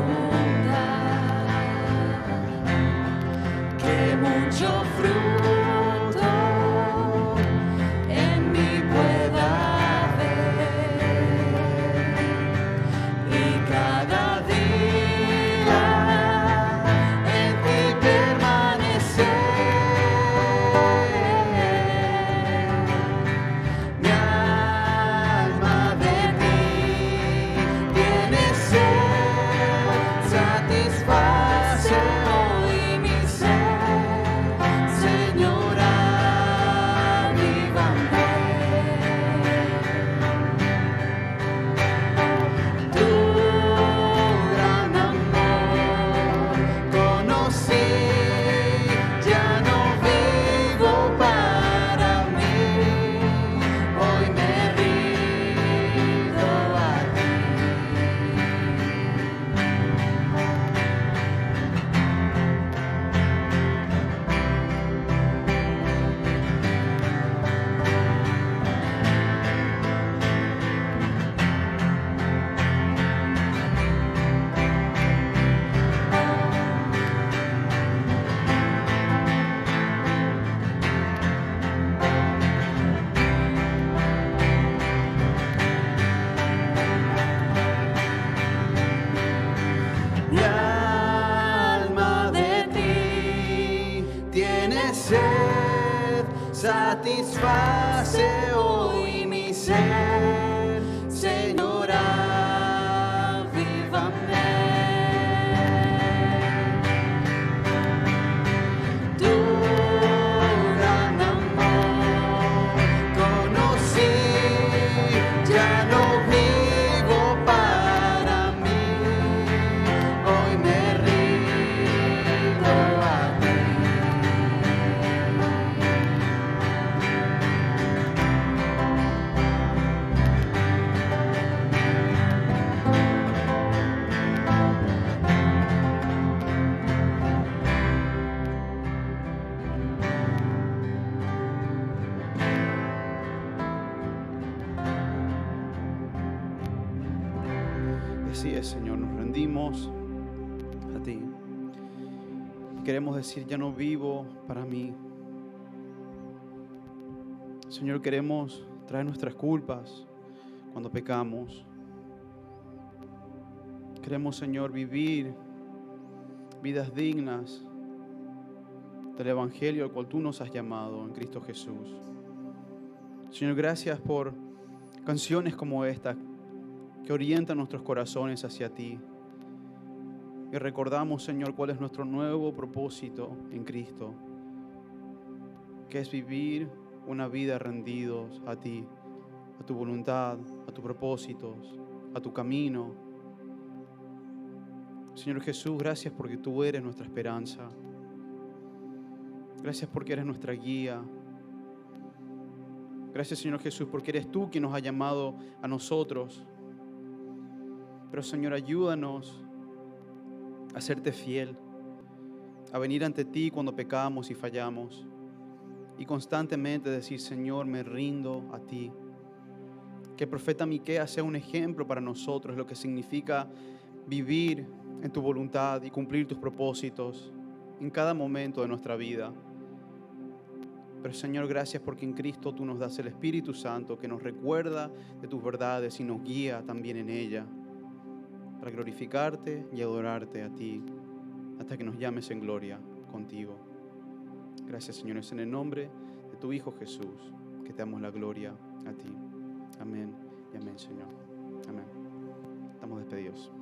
satisface hoy mi ser, Señor, avívame. Tu gran amor conocí, ya no vivo para mí, hoy me rindo a ti. Así es, Señor, nos rendimos a ti. Queremos decir, ya no vivo para mí. Señor, queremos traer nuestras culpas cuando pecamos. Queremos, Señor, vivir vidas dignas del Evangelio al cual tú nos has llamado en Cristo Jesús. Señor, gracias por canciones como esta que orientan nuestros corazones hacia ti. Y recordamos, Señor, cuál es nuestro nuevo propósito en Cristo, que es vivir una vida rendidos a ti, a tu voluntad, a tus propósitos, a tu camino. Señor Jesús, gracias porque tú eres nuestra esperanza. Gracias porque eres nuestra guía. Gracias, Señor Jesús, porque eres tú quien nos ha llamado a nosotros. Pero, Señor, ayúdanos a serte fiel, a venir ante ti cuando pecamos y fallamos, y constantemente decir, Señor, me rindo a ti. Que el profeta Miqueas sea un ejemplo para nosotros, lo que significa vivir en tu voluntad y cumplir tus propósitos en cada momento de nuestra vida. Pero, Señor, gracias porque en Cristo tú nos das el Espíritu Santo que nos recuerda de tus verdades y nos guía también en ella, para glorificarte y adorarte a ti, hasta que nos llames en gloria contigo. Gracias, Señor, es en el nombre de tu Hijo Jesús que te damos la gloria a ti. Amén y amén, Señor. Amén. Estamos despedidos.